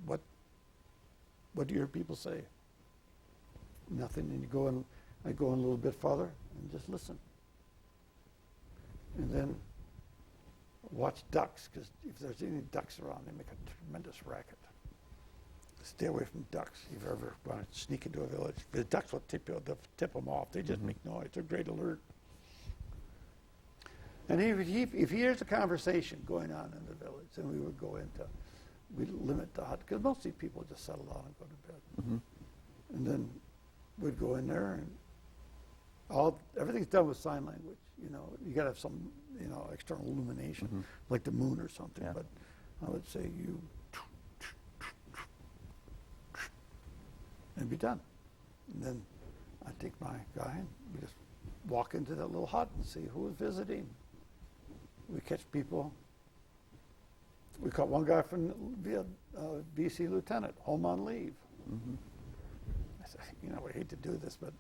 What do your people say? Nothing, and I'd go in a little bit farther and just listen. And then watch ducks, because if there's any ducks around, they make a tremendous racket. Stay away from ducks if you ever want to sneak into a village. The ducks will tip them off. They just make noise. They're great alert. And if he hears a conversation going on in the village, then we'd limit the hut, because most of these people just settle down and go to bed. Mm-hmm. And then we'd go in there, and everything's done with sign language. You got to have some, external illumination, like the moon or something. Yeah. But I would say and be done. And then I'd take my guy, and we just walk into that little hut and see who was visiting. We catch people. We caught one guy from BC lieutenant, home on leave. Mm-hmm. I said, we hate to do this, but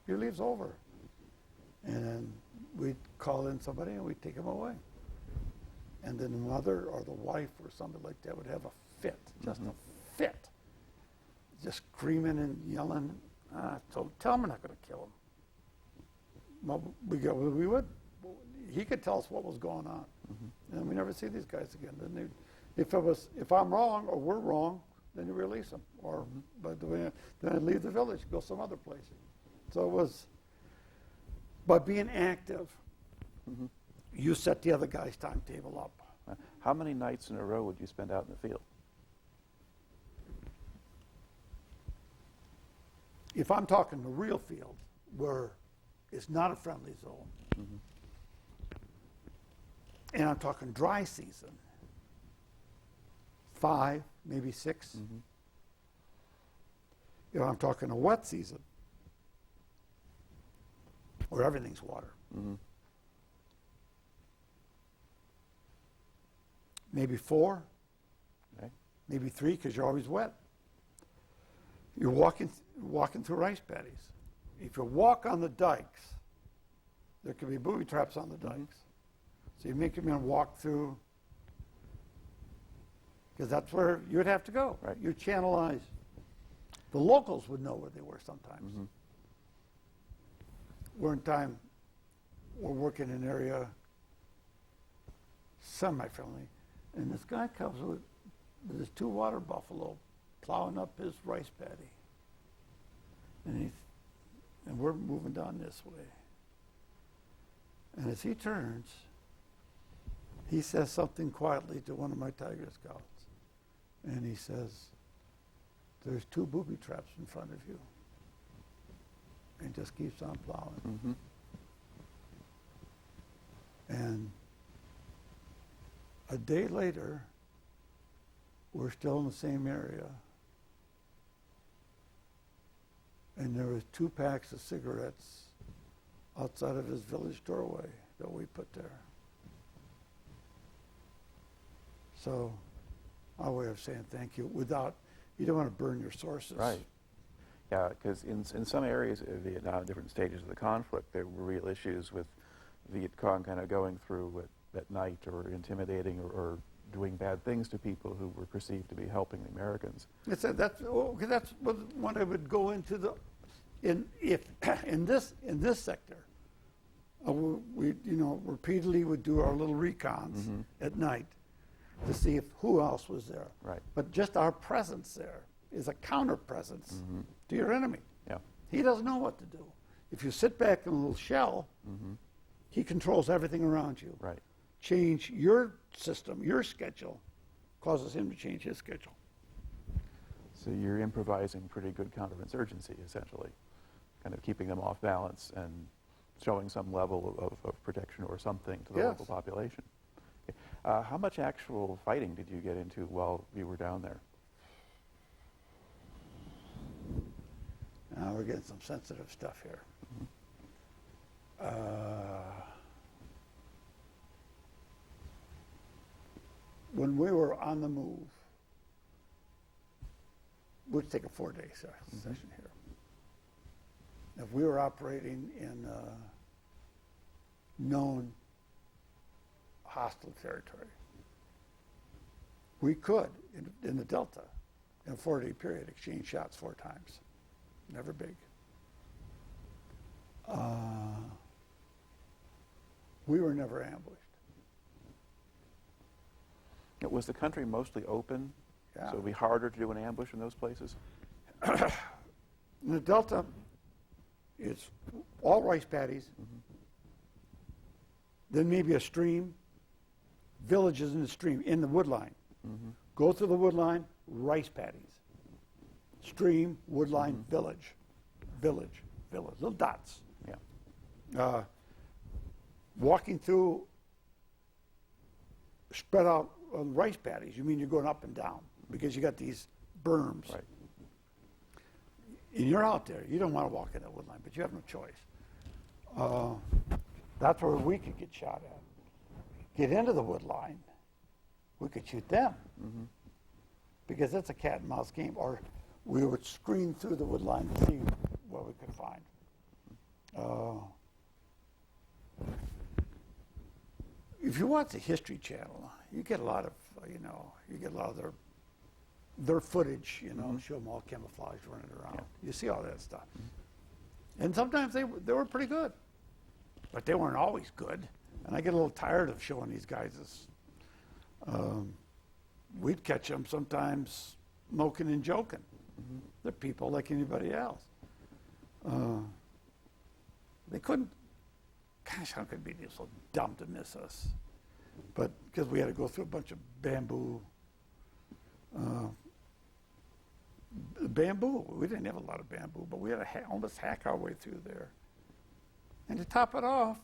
your leave's over. And then we'd call in somebody, and we'd take him away. And then the mother or the wife or somebody like that would have a fit, just a fit. Just screaming and yelling. So tell him we're not going to kill him. Well, we would. He could tell us what was going on. And we never see these guys again. Then if I'm wrong or we're wrong, then you release them. Or then I'd leave the village, go some other place. So it was, by being active, you set the other guy's timetable up. How many nights in a row would you spend out in the field? If I'm talking the real field, where it's not a friendly zone, and I'm talking dry season, 5, maybe 6. If I'm talking a wet season, where everything's water, maybe 4, Okay. maybe 3, because you're always wet. You're walking through rice paddies. If you walk on the dikes, there could be booby traps on the dikes. So you make your men walk through, because that's where you'd have to go. Right. You channelize. The locals would know where they were sometimes. One time, we're working in an area semi-friendly, and this guy comes with his 2 water buffalo plowing up his rice paddy. And we're moving down this way. And as he turns, he says something quietly to one of my Tiger Scouts. And he says, "There's 2 booby traps in front of you." And just keeps on plowing. And a day later, we're still in the same area. And there was 2 packs of cigarettes outside of his village doorway that we put there. So, our way of saying thank you without, you don't want to burn your sources. Right. Yeah, because in some areas of Vietnam, different stages of the conflict, there were real issues with Viet Cong kind of going through at night or intimidating or doing bad things to people who were perceived to be helping the Americans. That's what I would go into in this sector. We repeatedly would do our little recons at night to see who else was there. Right. But just our presence there is a counter presence to your enemy. Yeah. He doesn't know what to do. If you sit back in a little shell, he controls everything around you. Right. Change your system, your schedule, causes him to change his schedule. So you're improvising pretty good counterinsurgency, essentially, kind of keeping them off balance and showing some level of protection or something to the local population. How much actual fighting did you get into while you were down there? Now we're getting some sensitive stuff here. When we were on the move, we'd take a 4-day session here. If we were operating in known hostile territory, we could, in the Delta, in a 4-day period, exchange shots 4 times. Never big. We were never ambushed. Was the country mostly open? Yeah. So it would be harder to do an ambush in those places? In the Delta, it's all rice paddies, then maybe a stream, villages in the stream, in the woodline. Go through the woodline, rice paddies. Stream, woodline, village, little dots. Yeah. Walking through spread out rice paddies, you mean you're going up and down because you got these berms. Right. And you're out there. You don't want to walk in that woodline, but you have no choice. That's where we could get shot at. Get into the woodline, we could shoot them because that's a cat and mouse game. Or we would screen through the woodline to see what we could find. If you watch the History Channel, you get a lot of, their footage, show them all camouflage running around. Yeah. You see all that stuff. And sometimes they were pretty good, but they weren't always good. And I get a little tired of showing these guys this. We'd catch them sometimes smoking and joking. They're people like anybody else. They couldn't, gosh, how could they be so dumb to miss us? But because we had to go through a bunch of bamboo. We didn't have a lot of bamboo, but we had to almost hack our way through there. And to top it off,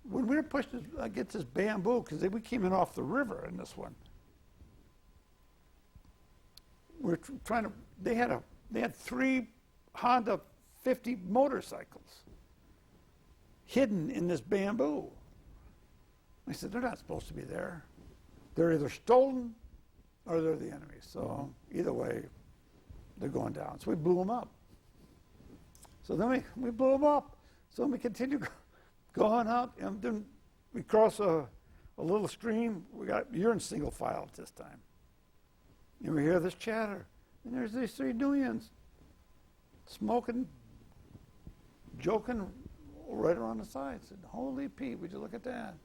when we were pushed against this bamboo, because we came in off the river in this one, we're trying to. They had 3 Honda 50 motorcycles hidden in this bamboo. I said, they're not supposed to be there. They're either stolen or they're the enemy. So either way, they're going down. So we blew them up. So then we blew them up. So we continued going out, and then we cross a little stream. You're in single file at this time. And we hear this chatter. And there's these three Nubians smoking, joking right around the side. I said, holy Pete, would you look at that?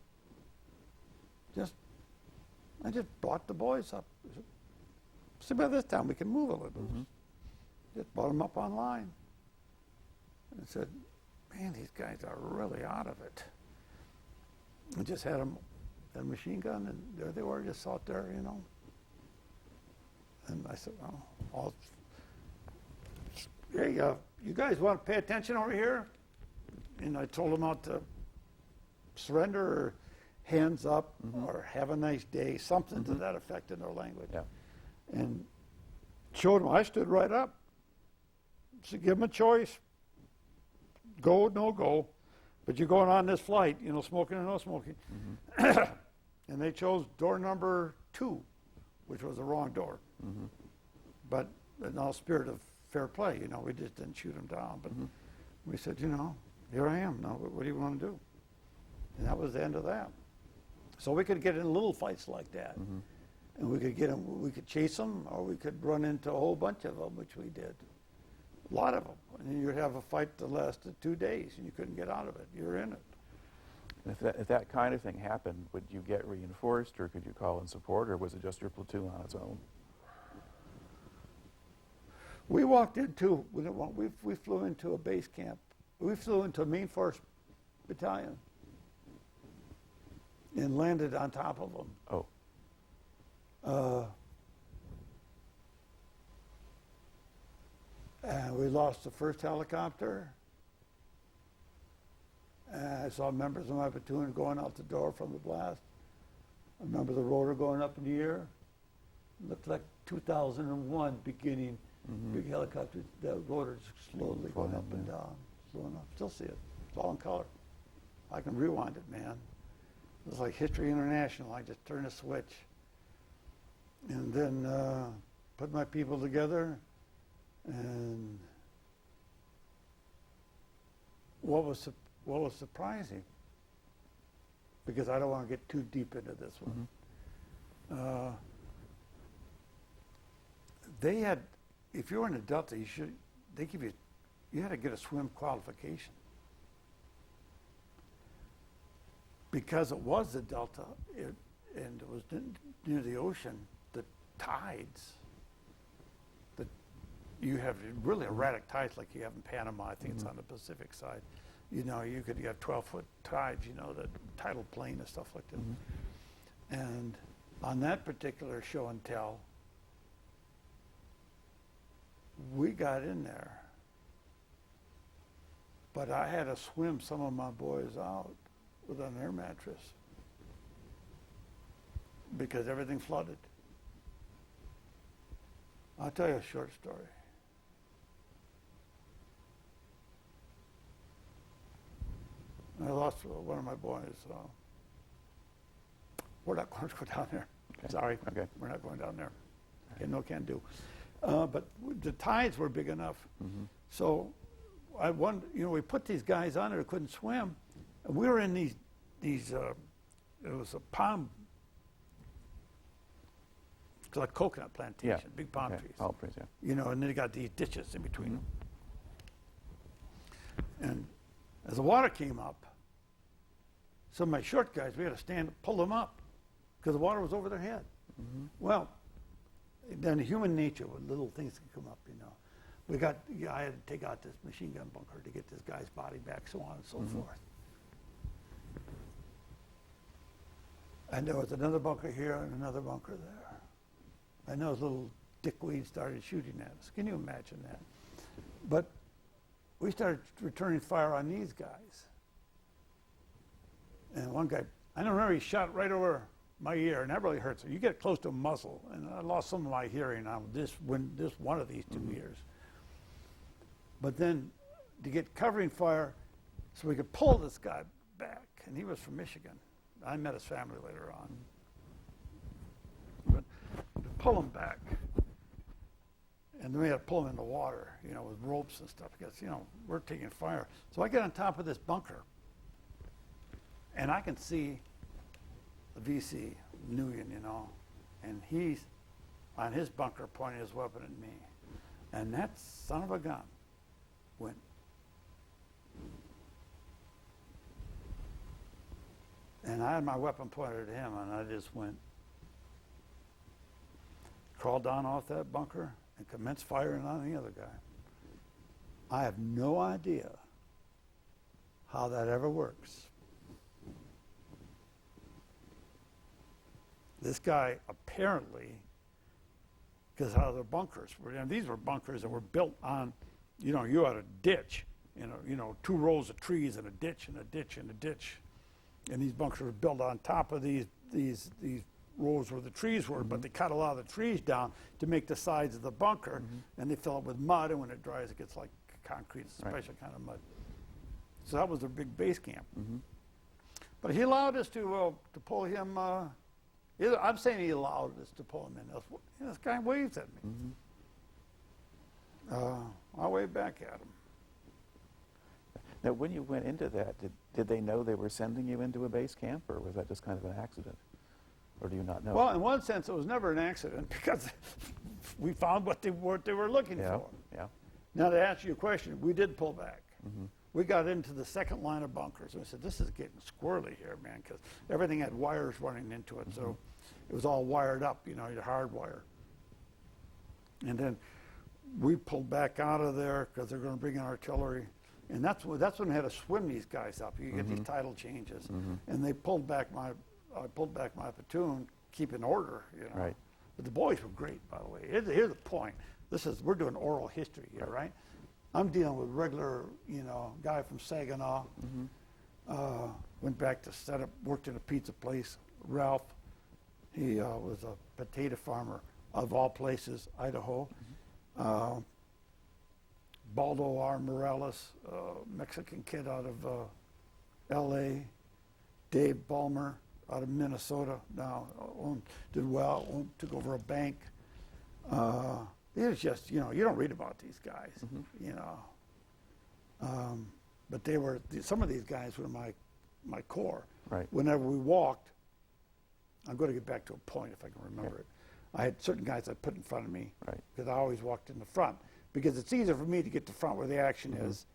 I just brought the boys up. See, by this time we can move a little bit. Mm-hmm. Just brought them up online. And I said, man, these guys are really out of it. We just had them a machine gun, and there they were, just out there, you know. And I said, oh, hey, you guys want to pay attention over here? And I told them out to surrender or hands up or have a nice day, something to that effect in their language. Yeah. And showed them, I stood right up. So give them a choice. Go, no go. But you're going on this flight, you know, smoking or no smoking. And they chose door number 2, which was the wrong door. But in all spirit of fair play, you know, we just didn't shoot them down. But we said, you know, here I am. Now, what do you want to do? And that was the end of that. So we could get in little fights like that. And we could get them, we could chase them, or we could run into a whole bunch of them, which we did. A lot of them. And then you'd have a fight that lasted 2 days, and you couldn't get out of it. You were in it. If that kind of thing happened, would you get reinforced, or could you call in support, or was it just your platoon on its own? We walked into, we flew into a base camp. We flew into a main force battalion and landed on top of them. Oh. And we lost the first helicopter. I saw members of my platoon going out the door from the blast. I remember the rotor going up in the air. It looked like 2001 beginning. Big helicopter, the rotor slowly going up and down, slowing up. Still see it. It's all in color. I can rewind it, man. It was like History International. I just turned a switch. And then put my people together. And what was surprising, because I don't want to get too deep into this one. They had, if you were in the Delta, you had to get a swim qualification. Because it was the Delta, and it was near the ocean, the tides, you have really erratic tides like you have in Panama. I think it's on the Pacific side. You know, you have 12-foot tides, you know, the tidal plane and stuff like that. And on that particular show and tell, we got in there. But I had to swim some of my boys out with an air mattress because everything flooded. I'll tell you a short story. I lost one of my boys. We're not going to go down there. Okay. Sorry. Okay. We're not going down there. Okay, no can do. But the tides were big enough. So we put these guys on there who couldn't swim. And we were in these it was a palm, it's like coconut plantation, big palm trees. Palm trees, yeah. You know, and then they got these ditches in between them. And as the water came up, some of my short guys, we had to pull them up because the water was over their head. Well, then human nature, with little things can come up, you know. I had to take out this machine gun bunker to get this guy's body back, so on and so forth. And there was another bunker here and another bunker there. And those little dickweeds started shooting at us. Can you imagine that? But we started returning fire on these guys. And one guy, I don't remember, he shot right over my ear, and that really hurts. You get close to a muscle, and I lost some of my hearing on this one of these 2 years. But then to get covering fire so we could pull this guy back, and he was from Michigan. I met his family later on. But to pull him back, And then we had to pull them in the water, you know, with ropes and stuff because, you know, we're taking fire. So I get on top of this bunker, and I can see the VC, Nguyen, you know, and he's on his bunker pointing his weapon at me. And that son of a gun went. And I had my weapon pointed at him, and I just went, crawled down off that bunker and commenced firing on the other guy. I have no idea how that ever works. This guy apparently, because how the bunkers were, and these were bunkers that were built on, you know, you had a ditch, you know, 2 rows of trees and a ditch and a ditch and a ditch. And these bunkers were built on top of these rows where the trees were, but they cut a lot of the trees down to make the sides of the bunker, and they fill it with mud, and when it dries, it gets like concrete, it's a special kind of mud. So that was their big base camp. But he allowed us to pull him. I'm saying he allowed us to pull him in. This guy waves at me. I waved back at him. Now, when you went into that, did they know they were sending you into a base camp, or was that just kind of an accident? Or do you not know? Well, in one sense, it was never an accident because we found what they were looking for. Yeah. Now, to answer your question, we did pull back. We got into the second line of bunkers, and we said, this is getting squirrely here, man, because everything had wires running into it, so it was all wired up, you know, your hard wire. And then we pulled back out of there because they're going to bring in artillery. And that's when they had to swim these guys up. You get these tidal changes. And they pulled back my platoon, keeping order, you know. Right. But the boys were great, by the way. Here's the point. We're doing oral history here, right? I'm dealing with regular, you know, guy from Saginaw. Went back to set up, worked in a pizza place. Ralph, he was a potato farmer of all places, Idaho. Baldo R. Morales, Mexican kid out of L.A. Dave Ballmer out of Minnesota. Now did well. Took over a bank. It was just, you know, you don't read about these guys, you know. But they were, some of these guys were my core. Right. Whenever we walked, I'm going to get back to a point if I can remember it. I had certain guys I put in front of me because I always walked in the front. Because it's easier for me to get to front where the action is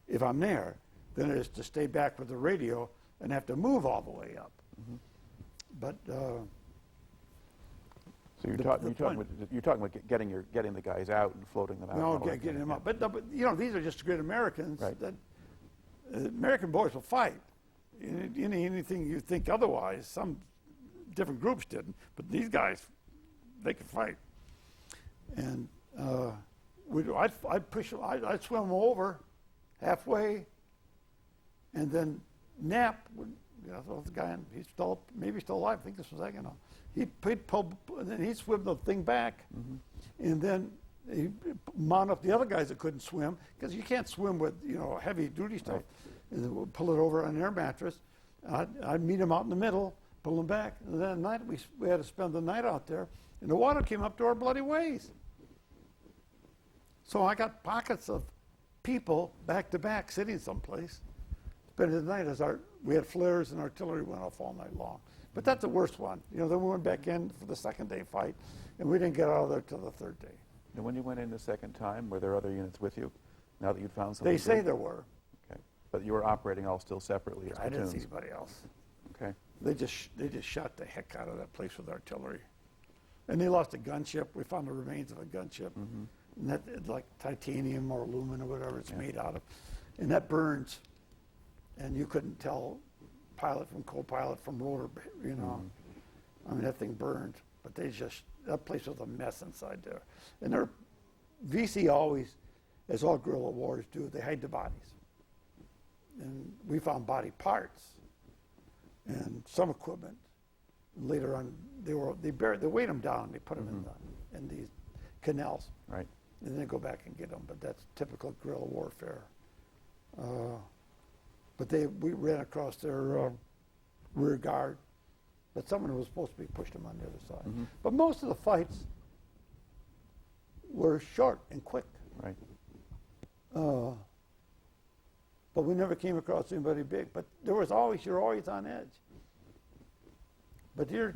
if I'm there than it is to stay back with the radio and have to move all the way up. But so you're talking about getting the guys out and floating them out. No, getting them up. But you know, these are just great Americans. That American boys will fight. Anything you think otherwise, some different groups didn't. But these guys, they could fight. And I'd push them, I'd swim them over halfway, and then Knapp would, you know, the guy, he's still, maybe still alive, I think this was that, you know. He'd pull, and then he'd swim the thing back, and then he'd mount up the other guys that couldn't swim, because you can't swim with, you know, heavy duty stuff. And then we'll pull it over on an air mattress. I'd meet him out in the middle, pull him back, and then at night we had to spend the night out there, and the water came up to our bloody waist. So I got pockets of people back to back sitting someplace, spending the night as we had flares and artillery went off all night long. But that's the worst one. You know, then we went back in for the second day fight, and we didn't get out of there till the third day. And when you went in the second time, were there other units with you? Now that you'd found something? They say there were. Okay, but you were operating all still separately as I platoons. didn't see anybody else. Okay. They just shot the heck out of that place with artillery, and they lost a gunship. We found the remains of a gunship. And that, like titanium or aluminum or whatever it's made out of. And that burns. And you couldn't tell pilot from co-pilot from rotor, you know. I mean, that thing burned. But that place was a mess inside there. And their VC always, as all guerrilla wars do, they hide the bodies. And we found body parts and some equipment. And later on, they weighed them down. They put them in these canals. Right. And then go back and get them, but that's typical guerrilla warfare. But we ran across their rear guard, but someone who was supposed to be pushed them on the other side. But most of the fights, were short and quick. Right. But we never came across anybody big. But you're always on edge. But say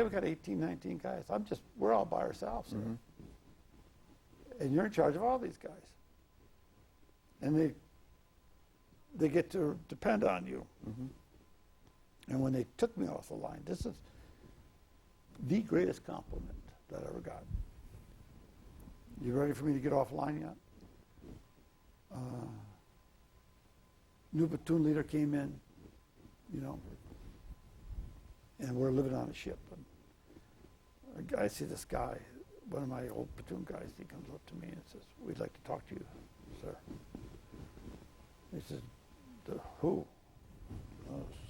we got 18, 19 guys. We're all by ourselves. Mm-hmm. And you're in charge of all these guys. And they get to depend on you. Mm-hmm. And when they took me off the line, this is the greatest compliment that I ever got. You ready for me to get off the line yet? New platoon leader came in, and we're living on a ship. And I see this guy, one of my old platoon guys, he comes up to me and says, "We'd like to talk to you, sir." He says, "Who?"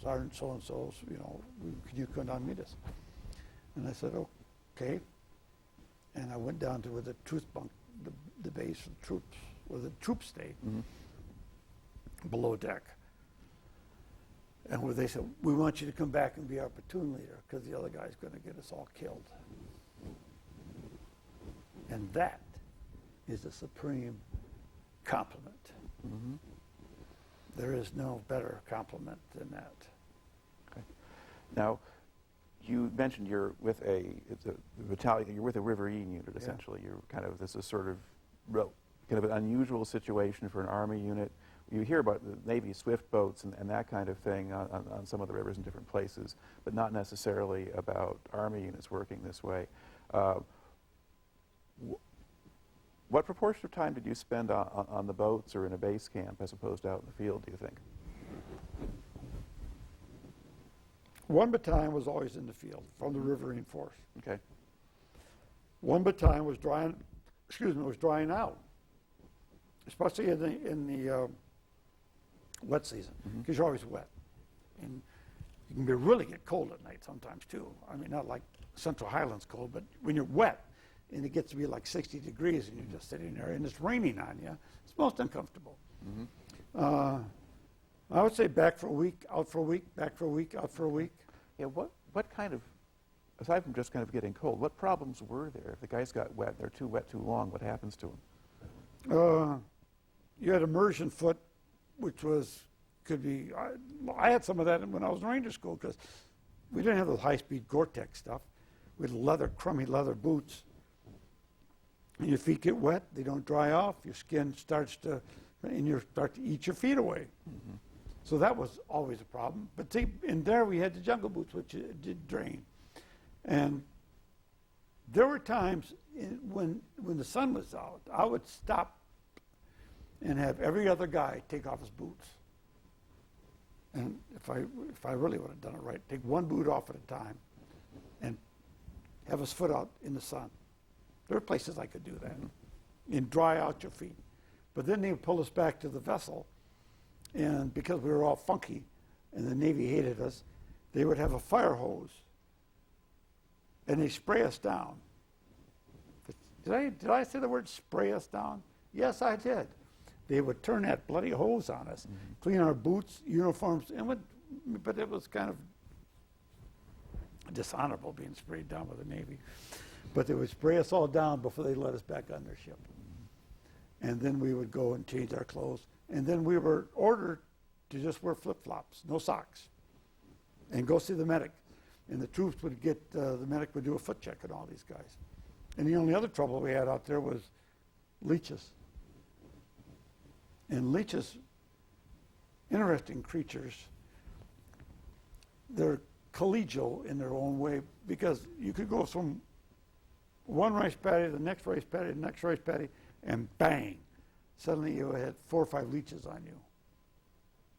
"Sergeant so-and-so's, can you come down and meet us?" And I said, "Okay." And I went down to where the truth bunk, the base for the troops, where the troops stayed, mm-hmm. below deck. And where they said, "We want you to come back and be our platoon leader because the other guy's going to get us all killed." And that is a supreme compliment. Mm-hmm. There is no better compliment than that. Okay. Now, you mentioned you're with a battalion. You're with a Riverine unit, essentially. Yeah. You're kind of an unusual situation for an Army unit. You hear about the Navy swift boats and that kind of thing on some of the rivers in different places, but not necessarily about Army units working this way. What proportion of time did you spend on the boats or in a base camp as opposed to out in the field, do you think? One battalion was always in the field from the Riverine Force. Okay. One battalion was drying out, especially in the wet season, because you're always wet. And you can really get cold at night sometimes too. I mean, not like Central Highlands cold, but when you're wet and it gets to be like 60 degrees and you're just sitting there and it's raining on you, it's most uncomfortable. Mm-hmm. I would say back for a week, out for a week, back for a week, out for a week. Yeah, what kind of, aside from just kind of getting cold, what problems were there? If the guys got wet, they're too wet too long, what happens to them? You had immersion foot, which could be, I had some of that when I was in Ranger School because we didn't have the high-speed Gore-Tex stuff. We had crummy leather boots. And your feet get wet, they don't dry off, your skin starts to, and you start to eat your feet away. Mm-hmm. So that was always a problem. But see, in there we had the jungle boots, which did drain. And there were times when the sun was out, I would stop and have every other guy take off his boots. And if I really would have done it right, take one boot off at a time and have his foot out in the sun. There were places I could do that and dry out your feet. But then they would pull us back to the vessel, and because we were all funky and the Navy hated us, they would have a fire hose and they spray us down. Did I say the word spray us down? Yes, I did. They would turn that bloody hose on us, clean our boots, uniforms, but it was kind of dishonorable being sprayed down by the Navy. But they would spray us all down before they let us back on their ship. And then we would go and change our clothes. And then we were ordered to just wear flip-flops, no socks, and go see the medic. And the troops would the medic would do a foot check on all these guys. And the only other trouble we had out there was leeches. And leeches, interesting creatures, they're collegial in their own way because you could go from one rice paddy to the next rice paddy to the next rice paddy, and bang, suddenly you had 4 or 5 leeches on you.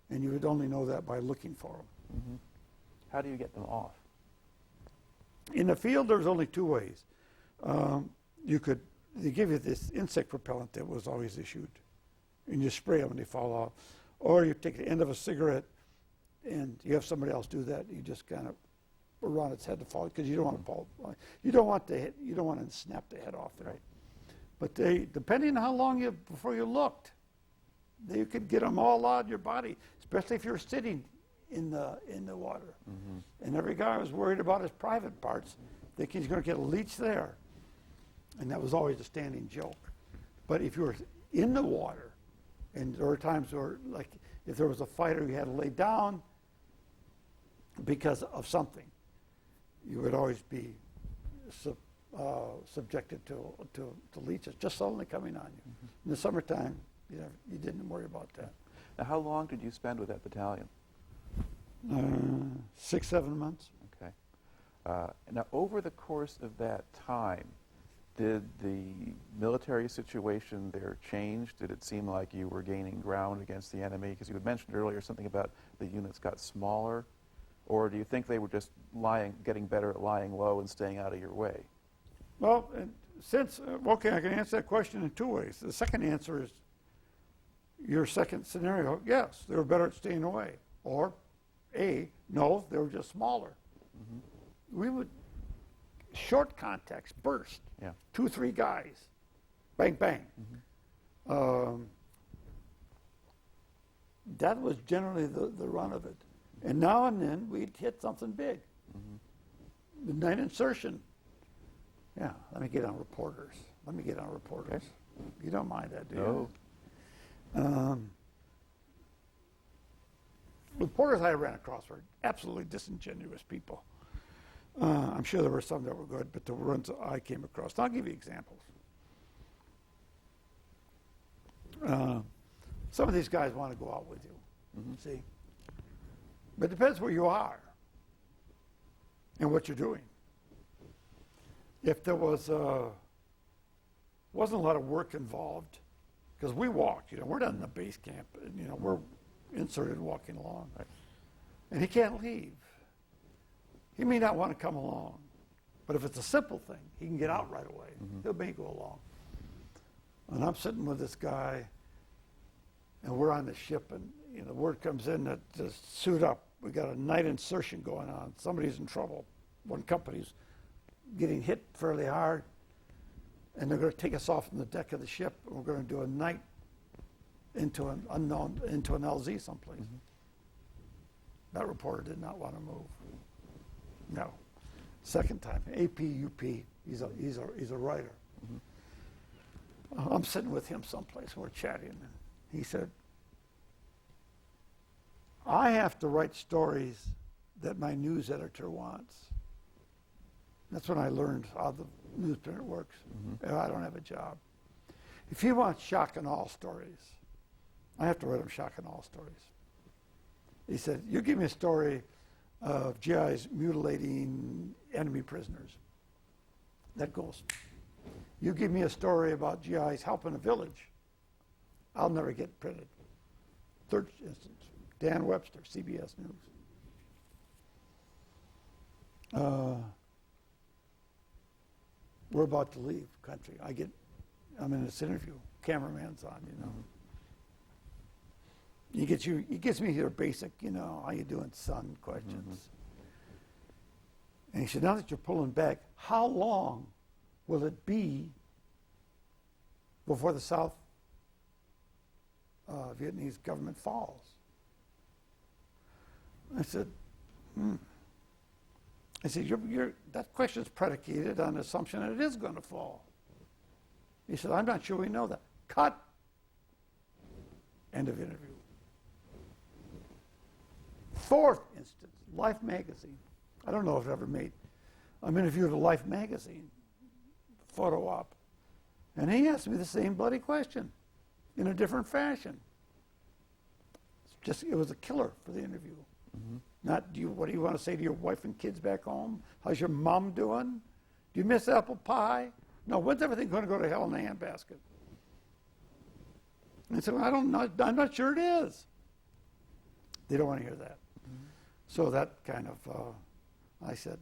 And you would only know that by looking for them. Mm-hmm. How do you get them off? In the field, there's only 2 ways. They give you this insect repellent that was always issued, and you spray them and they fall off. Or you take the end of a cigarette and you have somebody else do that. You just kind of around its head to fall because you don't want to fall. You don't want to snap the head off there. Right. But depending on how long before you looked, they could get them all out of your body, especially if you're sitting in the water. Mm-hmm. And every guy was worried about his private parts thinking he's going to get a leech there. And that was always a standing joke. But if you were in the water, and there were times where, like, if there was a fighter you had to lay down because of something, you would always be subjected to leeches just suddenly coming on you. Mm-hmm. In the summertime, you didn't worry about that. Now, how long did you spend with that battalion? 6, 7 months. Okay. Now, over the course of that time, did the military situation there change? Did it seem like you were gaining ground against the enemy? Because you had mentioned earlier something about the units got smaller. Or do you think they were just getting better at lying low and staying out of your way? Well, okay, I can answer that question in 2 ways. The second answer is your second scenario, yes, they were better at staying away. Or A, no, they were just smaller. Mm-hmm. We would, short contacts, burst, 2, 3 guys, bang, bang. Mm-hmm. That was generally the run of it. And now and then we'd hit something big. Mm-hmm. Midnight insertion. Yeah, let me get on reporters. Okay. You don't mind that, do you? No. Reporters I ran across were absolutely disingenuous people. I'm sure there were some that were good, but the ones I came across. I'll give you examples. Some of these guys want to go out with you, see? But it depends where you are and what you're doing. If there wasn't a lot of work involved, because we walked, we're not in the base camp, and, we're inserted walking along. Right. And he can't leave. He may not want to come along, but if it's a simple thing, he can get out right away. Mm-hmm. He'll may go along. And I'm sitting with this guy, and we're on the ship, and the word comes in that to suit up. We got a night insertion going on. Somebody's in trouble. One company's getting hit fairly hard, and they're going to take us off from the deck of the ship, and we're going to do a night into an LZ someplace. Mm-hmm. That reporter did not want to move. No. Second time, APUP. He's a writer. Mm-hmm. I'm sitting with him someplace. We're chatting, and he said, I have to write stories that my news editor wants. That's when I learned how the newsprint works. Mm-hmm. I don't have a job. If he wants shock and awe stories, I have to write him shock and awe stories. He said, you give me a story of GIs mutilating enemy prisoners. That goes. You give me a story about GIs helping a village. I'll never get printed. Third instance. Dan Webster, CBS News. We're about to leave country. I'm in this interview. Cameraman's on, Mm-hmm. He gets me your basic, how you doing, son, questions. Mm-hmm. And he said, now that you're pulling back, how long will it be before the South Vietnamese government falls? I said, I said, that question's predicated on the assumption that it is going to fall. He said, I'm not sure we know that. Cut. End of interview. Fourth instance, Life magazine. I don't know if it ever made. I'm interviewed at Life magazine, photo op. And he asked me the same bloody question in a different fashion. It was a killer for the interview. Mm-hmm. Not, what do you want to say to your wife and kids back home? How's your mom doing? Do you miss apple pie? No, when's everything going to go to hell in a handbasket? And I said, well, I'm not sure it is. They don't want to hear that. Mm-hmm. So that kind of, I said,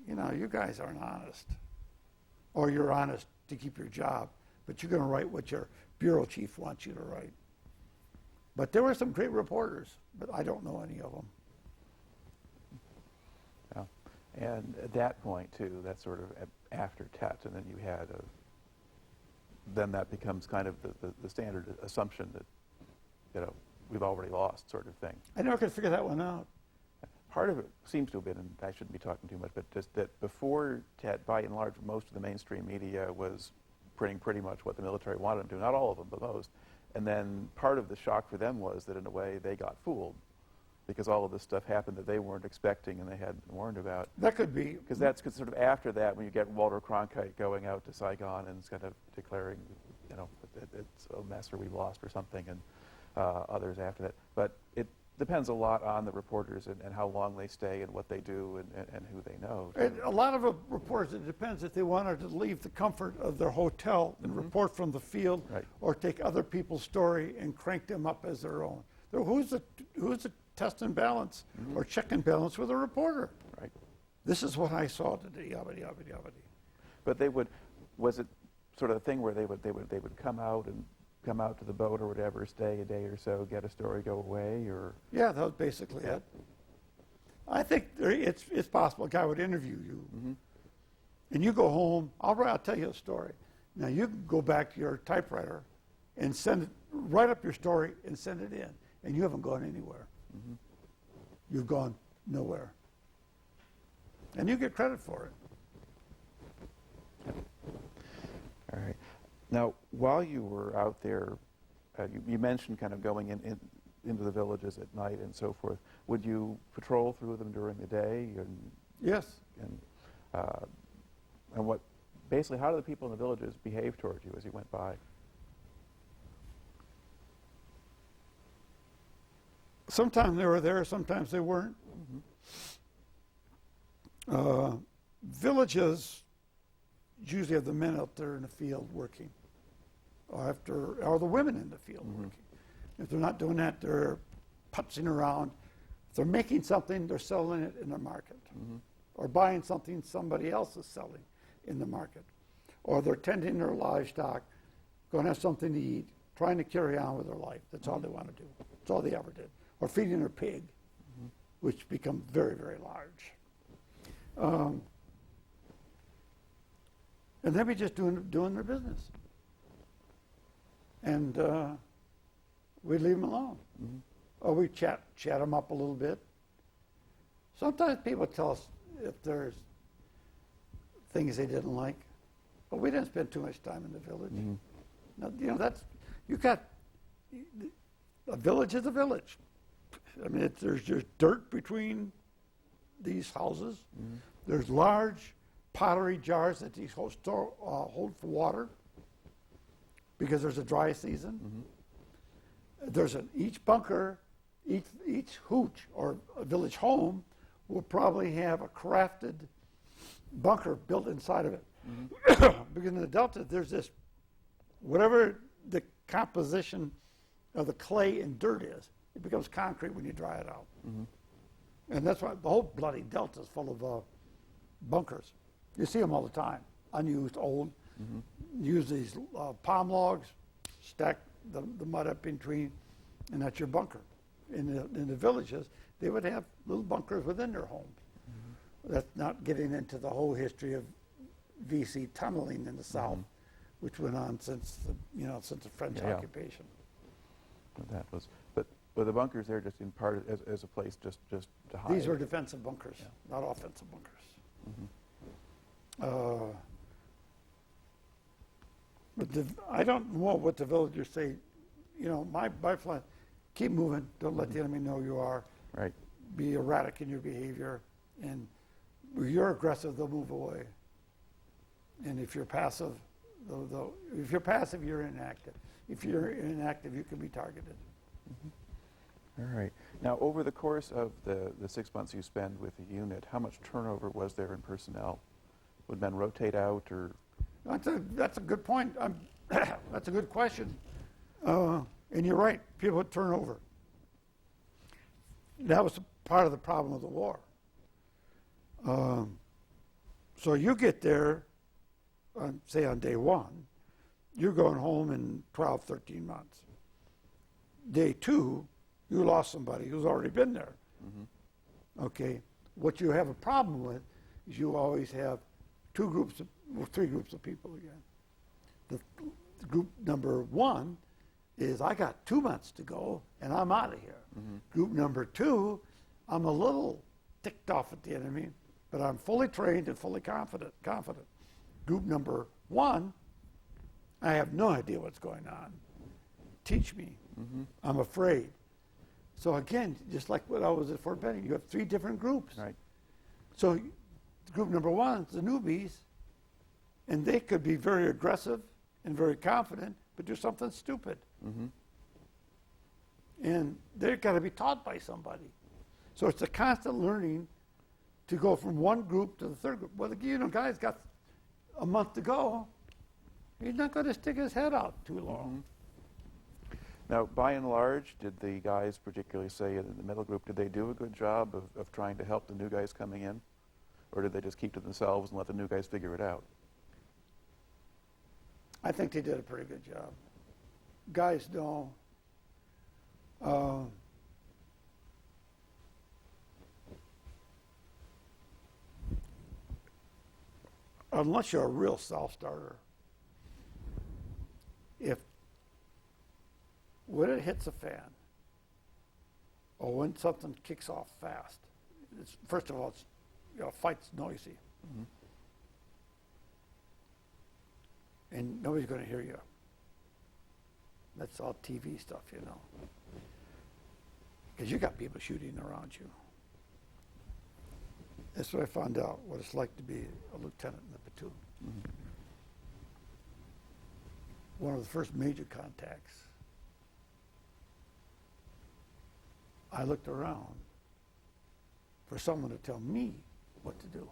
you guys aren't honest. Or you're honest to keep your job, but you're going to write what your bureau chief wants you to write. But there were some great reporters, but I don't know any of them. And at that point, too, that's sort of after Tet, and then you had then that becomes kind of the standard assumption that, we've already lost sort of thing. I never could figure that one out. part of it seems to have been, and I shouldn't be talking too much, but just that before Tet, by and large, most of the mainstream media was printing pretty much what the military wanted them to, not all of them, but most. And then part of the shock for them was that in a way they got fooled because all of this stuff happened that they weren't expecting and they hadn't been warned about. That could be. Because that's sort of after that when you get Walter Cronkite going out to Saigon and kind of declaring, you know, it's a mess or we've lost or something, and others after that. But it depends a lot on the reporters and how long they stay and what they do and who they know. And a lot of reporters, it depends if they wanted to leave the comfort of their hotel and report from the field, Right. or take other people's story and crank them up as their own. So who's the test and balance or check and balance with a reporter? Right. This is what I saw today. Yabba, yabba, yabba. But they would, was it sort of a thing where they would come out to the boat or whatever, stay a day or so, get a story, go away, or? Yeah, that was basically it. I think it's possible a guy would interview you, and you go home. I'll tell you a story. Now you can go back to your typewriter and write up your story and send it in, and you haven't gone anywhere. You've gone nowhere, and you get credit for it. All right. Now, while you were out there, you mentioned kind of going into the villages at night and so forth. Would you patrol through them during the day? Yes. And what, basically, how do the people in the villages behave towards you as you went by? Sometimes they were there, sometimes they weren't. Villages usually have the men out there in the field working, or the women in the field working. If they're not doing that, they're putzing around. If they're making something, they're selling it in the market, or buying something somebody else is selling in the market, or they're tending their livestock, going to have something to eat, trying to carry on with their life. That's all they want to do. That's all they ever did. Or feeding their pig, which become very, very large. And they'd be just doing their business. And we'd leave them alone. Or we'd chat them up a little bit. Sometimes people tell us if there's things they didn't like, but we didn't spend too much time in the village. Now, you know, a village is a village. I mean, there's just dirt between these houses. There's large pottery jars that these hold for water because there's a dry season. There's each bunker, each hooch or a village home will probably have a crafted bunker built inside of it. Because in the Delta, there's this, whatever the composition of the clay and dirt is, it becomes concrete when you dry it out. And that's why the whole bloody Delta is full of bunkers. You see them all the time, unused, old. Use these palm logs, stack the mud up between, and that's your bunker. In the villages, they would have little bunkers within their homes. That's not getting into the whole history of VC tunneling in the South, which went on since the French occupation. That was, but the bunkers there just in part as a place just to hide. These were defensive bunkers, not offensive bunkers. But I don't know what the villagers say. You know, my plan: keep moving. Don't let the enemy know you are. Right. Be erratic in your behavior, and if you're aggressive, they'll move away. And if you're passive, you're inactive. If you're inactive, you can be targeted. All right. Now, over the course of the 6 months you spend with the unit, how much turnover was there in personnel? Would men rotate out, or? That's a good point. That's a good question. And you're right. People would turn over. That was part of the problem of the war. So you get there, say on day one, you're going home in 12, 13 months. Day two, you lost somebody who's already been there. Okay. What you have a problem with is you always have three groups of people again. The group number one is, I got 2 months to go and I'm out of here. Group number two, I'm a little ticked off at the enemy, but I'm fully trained and fully confident. Group number 1, I have no idea what's going on. Teach me. I'm afraid. So again, just like when I was at Fort Benning, you have 3 different groups. Right. So group number 1 is the newbies, and they could be very aggressive and very confident, but do something stupid. And they've got to be taught by somebody. So it's a constant learning to go from one group to the third group. Well, guy's got a month to go. He's not going to stick his head out too long. Now, by and large, did the guys, particularly say in the middle group, did they do a good job of trying to help the new guys coming in? Or did they just keep to themselves and let the new guys figure it out? I think they did a pretty good job. Guys know. Unless you're a real self-starter, when it hits a fan, or when something kicks off fast, first of all, fight's noisy. And nobody's going to hear you. That's all TV stuff, because you got people shooting around you. That's what I found out, what it's like to be a lieutenant in the platoon. One of the first major contacts, I looked around for someone to tell me what to do.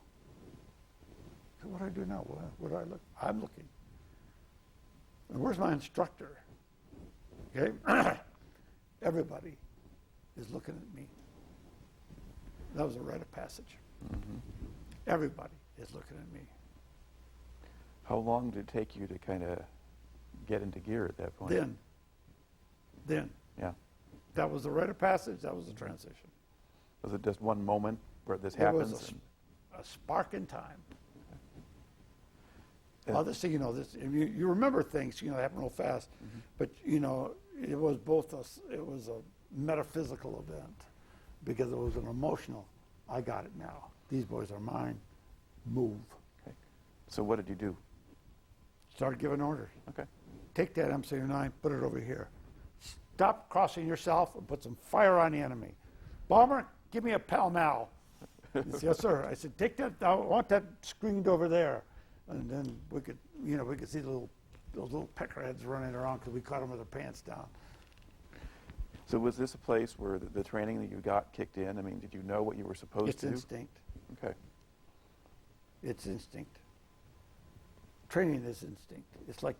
So what do I do now? What do I look? I'm looking. And where's my instructor? Okay? Everybody is looking at me. That was a rite of passage. Everybody is looking at me. How long did it take you to kind of get into gear at that point? Then. Yeah. That was the rite of passage. That was the transition. Was it just one moment where this happens? It was a spark in time. Others say, you remember things, happen real fast, but it was it was a metaphysical event because it was an emotional. I got it now. These boys are mine. Move. Okay. So what did you do? Started giving orders. Okay. Take that MC-9, put it over here. Stop crossing yourself and put some fire on the enemy. Bomber, give me a pell-mell. He said, yes, sir. I said, take that. I want that screened over there. And then we could see those little peckerheads running around because we caught them with their pants down. So was this a place where the training that you got kicked in? I mean, did you know what you were supposed to do? It's instinct. Okay. It's instinct. Training is instinct. It's like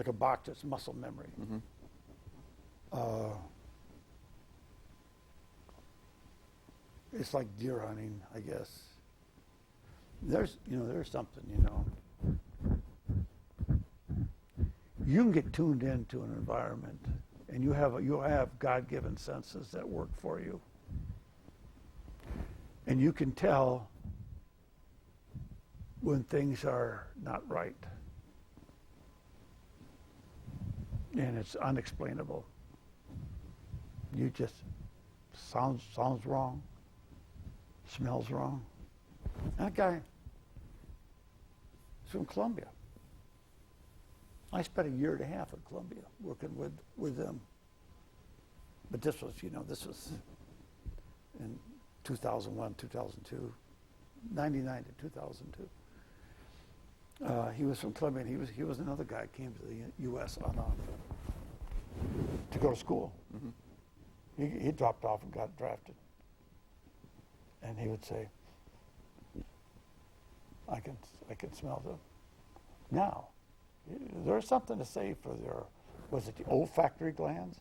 a box. It's muscle memory. It's like deer hunting, I guess. There's something, You can get tuned into an environment, and you have God-given senses that work for you, and you can tell when things are not right, and it's unexplainable. You just sounds wrong, smells wrong. That guy is from Colombia. I spent 1.5 years in Colombia working with them. But this was in 2001, 2002, 99 to 2002. He was from Colombia, and he was another guy who came to the U.S. to go to school. He dropped off and got drafted. And he would say, I can smell them. Now, there's something to say for was it the olfactory glands?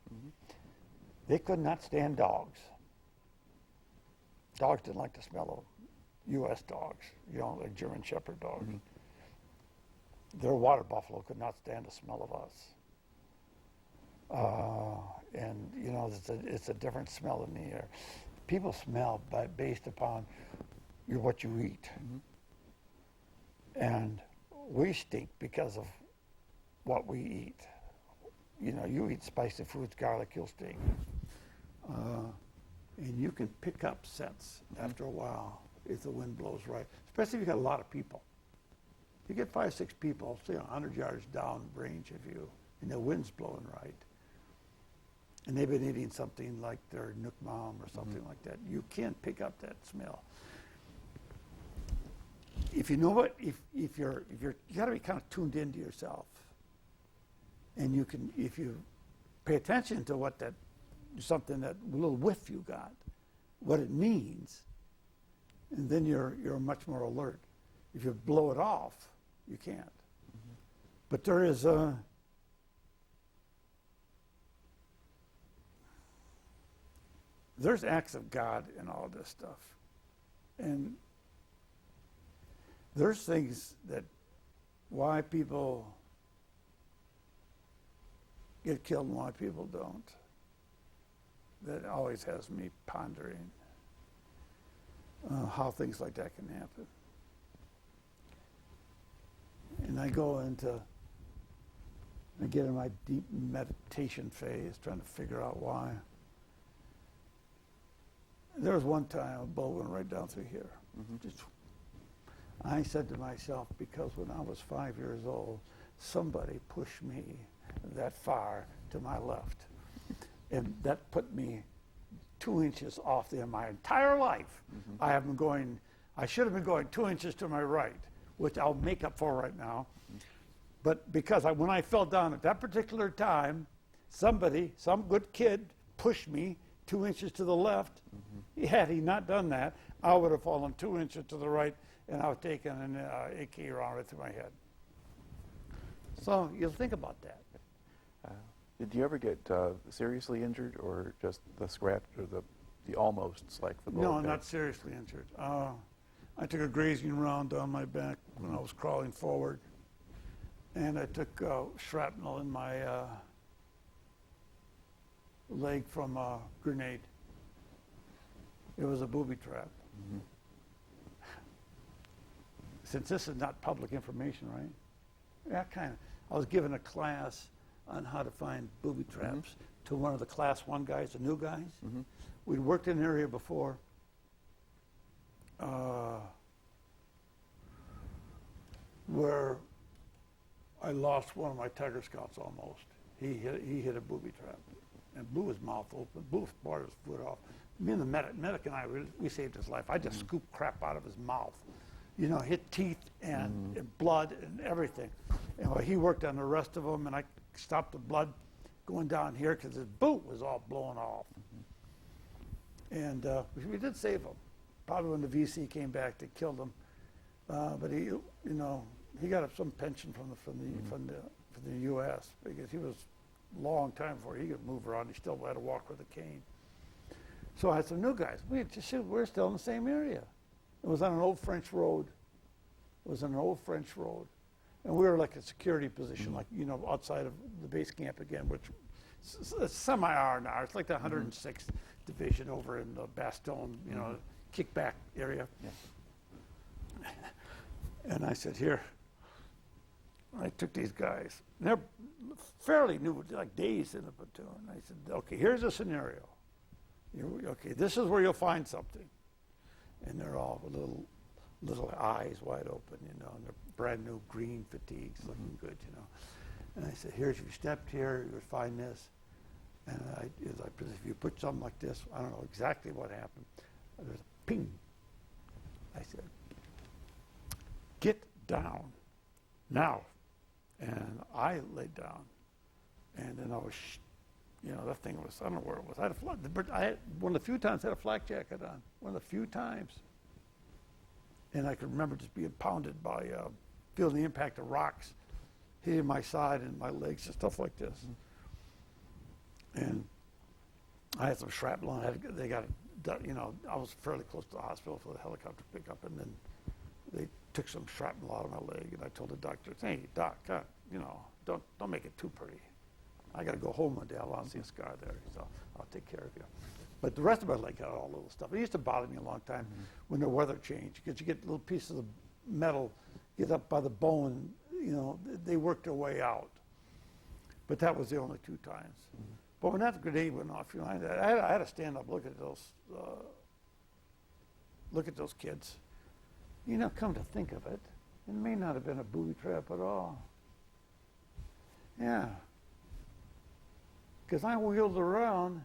They could not stand dogs. Dogs didn't like the smell of U.S. dogs, like German Shepherd dogs. Their water buffalo could not stand the smell of us. And it's a different smell in the air. People smell based upon what you eat. And we stink because of what we eat. You eat spicy foods, garlic, you'll stink. And you can pick up scents after a while if the wind blows right, especially if you got a lot of people. You get 5, 6 people, say 100 yards down range of you, and the wind's blowing right. And they've been eating something like their Nook Mom or something like that. You can pick up that smell. If you know what, if you're, you got to be kind of tuned into yourself. And you can, if you pay attention to what that, something, that little whiff you got, what it means, and then you're much more alert. If you blow it off, you can't. But there is there's acts of God in all this stuff. And there's things that why people get killed and why people don't. That always has me pondering how things like that can happen. And I get in my deep meditation phase, trying to figure out why. There was one time a bullet went right down through here. I said to myself, because when I was 5 years old, somebody pushed me that far to my left. And that put me 2 inches off there my entire life. I should have been going 2 inches to my right, which I'll make up for right now. But because when I fell down at that particular time, some good kid pushed me 2 inches to the left. Had he not done that, I would have fallen 2 inches to the right, and I would have taken an AK round right through my head. So you'll think about that. Did you ever get seriously injured, or just the scratch, or the almosts, like the bullet? No, not seriously injured. I took a grazing round down my back when I was crawling forward, and I took shrapnel in my leg from a grenade. It was a booby trap. Since this is not public information, right? Yeah, kind of. I was given a class on how to find booby traps to one of the class 1 guys, the new guys. We'd worked in an area before where I lost one of my Tiger Scouts almost. He hit a booby trap and blew his mouth open, blew part of his foot off. Me and the medic and I, we saved his life. I just scooped crap out of his mouth. You know, hit teeth and blood and everything. And while he worked on the rest of them, and I stopped the blood going down here because his boot was all blown off. And we did save him. Probably when the VC came back, they killed him. But he, you know, he got some pension from the U.S. because he was a long time before he could move around. He still had to walk with a cane. So I had some new guys. We're still in the same area. It was on an old French road. And we were like a security position, like, you know, outside of the base camp again, which is semi-R&R. It's like the 106th Division over in the Bastogne, you know, kickback area. Yeah. And I said, here. I took these guys. They're fairly new, like days in the platoon. I said, okay, here's a scenario. Okay, this is where you'll find something. And they're all with little eyes wide open, you know, and they're brand new green fatigues, looking good, you know. And I said, here's, if you stepped here, you would find this. And if you put something like this, I don't know exactly what happened. There's a ping. I said, get down now. And I laid down. And then I was, you know, that thing was, I don't know where it was. I had one of the few times I had a flak jacket on. One of the few times. And I could remember just being pounded by, feeling the impact of rocks hitting my side and my legs and stuff like this. And I had some shrapnel. They got, you know, I was fairly close to the hospital for the helicopter pickup, and then they took some shrapnel out of my leg, and I told the doctor, hey, doc, you know, don't make it too pretty. I got to go home one day. I want to see a scar there, so I'll take care of you. But the rest of my leg got all little stuff. It used to bother me a long time when the weather changed, because you get little pieces of metal get up by the bone, you know, they work their way out. But that was the only 2 times. But when that grenade went off, you know, I had to stand up, look at those kids. You know, come to think of it, it may not have been a booby trap at all. Yeah. Because I wheeled around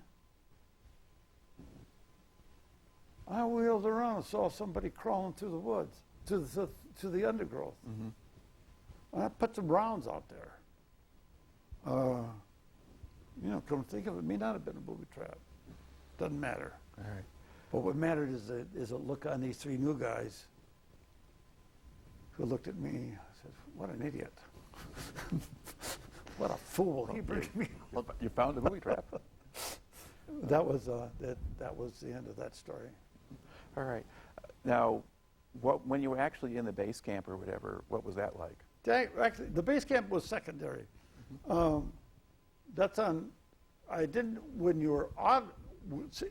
and saw somebody crawling through the woods, to the undergrowth. And I put some rounds out there. You know, come to think of it, it may not have been a booby trap. Doesn't matter. All right. But what mattered is a look on these three new guys who looked at me. I said, what an idiot. What a fool. He brings me up. You found a booby trap. That was the end of that story. All right. Now, when you were actually in the base camp or whatever, what was that like? Actually, the base camp was secondary. That's on, when you were on,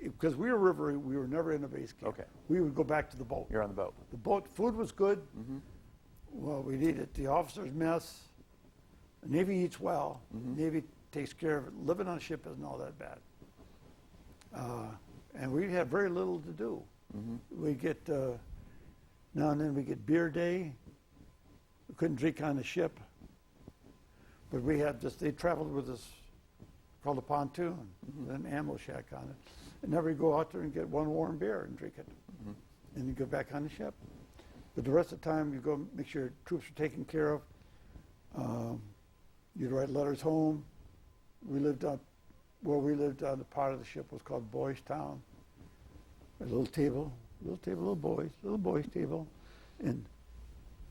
because we were Riverine, we were never in a base camp. Okay. We would go back to the boat. You're on the boat. The boat, food was good. Well, we'd eat at the officer's mess. The Navy eats well. Navy takes care of it. Living on a ship isn't all that bad. And we had very little to do. We get, now and then we get beer day. We couldn't drink on the ship. But we had this, they traveled with us, called a pontoon, with an ammo shack on it. And never go out there and get one warm beer and drink it. And you go back on the ship. But the rest of the time, you go make sure troops are taken care of. You'd write letters home. We lived on the part of the ship was called Boys Town. A little table, little boys table, and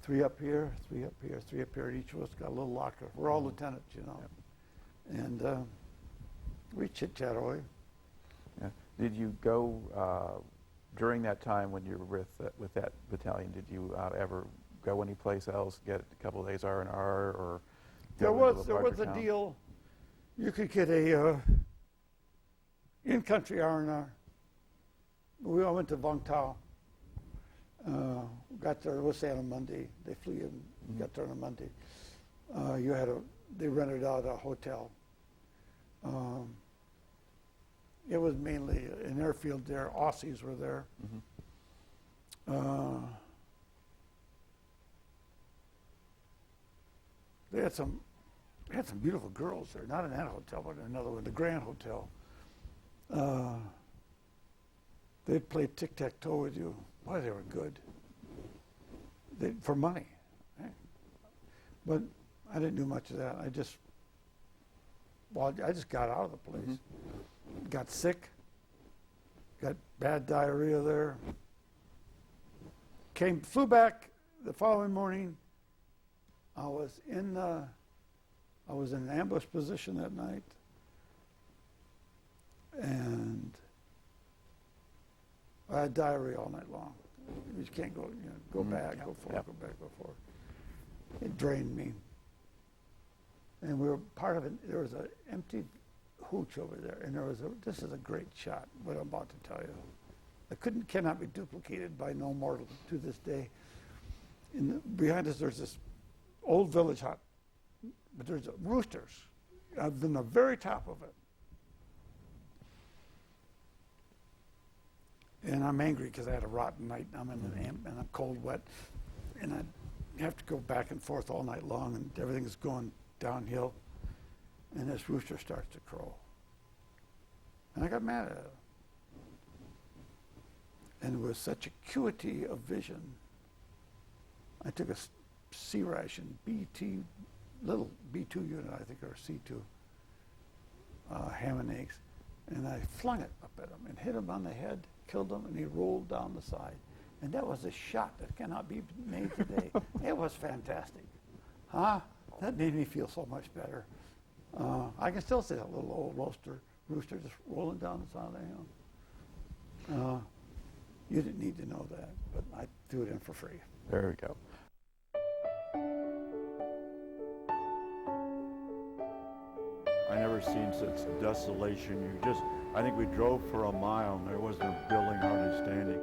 three up here, three up here, three up here. Each of us got a little locker. We're all lieutenants, you know. And we chit-chat away. Yeah. Did you go, during that time when you were with that battalion, did you ever go anyplace else, get a couple of days R&R, or there was a deal. You could get a in-country R&R. We all went to Vung Tau. Got there, it was on a Monday. They flew in, got there on a Monday. They rented out a hotel. It was mainly an airfield there. Aussies were there. They had some beautiful girls there, not in that hotel, but in another one, the Grand Hotel. They'd play tic-tac-toe with you. Boy, they were good. For money. Right? But I didn't do much of that. I just got out of the place. Got sick. Got bad diarrhea there. Flew back the following morning. I was in an ambush position that night, and I had diarrhea all night long. You just can't go, go back, go forward, go back, go forward. It drained me. And we were part of it. There was an empty hooch over there, and this is a great shot, what I'm about to tell you. Cannot be duplicated by no mortal to this day. Behind us, there's this old village hut, but there's roosters on the very top of it. And I'm angry because I had a rotten night. I'm in an amp, and I'm cold, wet, and I have to go back and forth all night long, and everything's going downhill. And this rooster starts to crow, and I got mad at it. And with such acuity of vision, I took a C ration, little B2 unit, I think, or C2, ham and eggs, and I flung it up at him and hit him on the head, killed him, and he rolled down the side. And that was a shot that cannot be made today. It was fantastic. That made me feel so much better. I can still see that little old rooster just rolling down the side of the hill. You didn't need to know that, but I threw it in for free. There we go. I never seen such desolation. I think we drove for a mile and there wasn't a building hardly standing.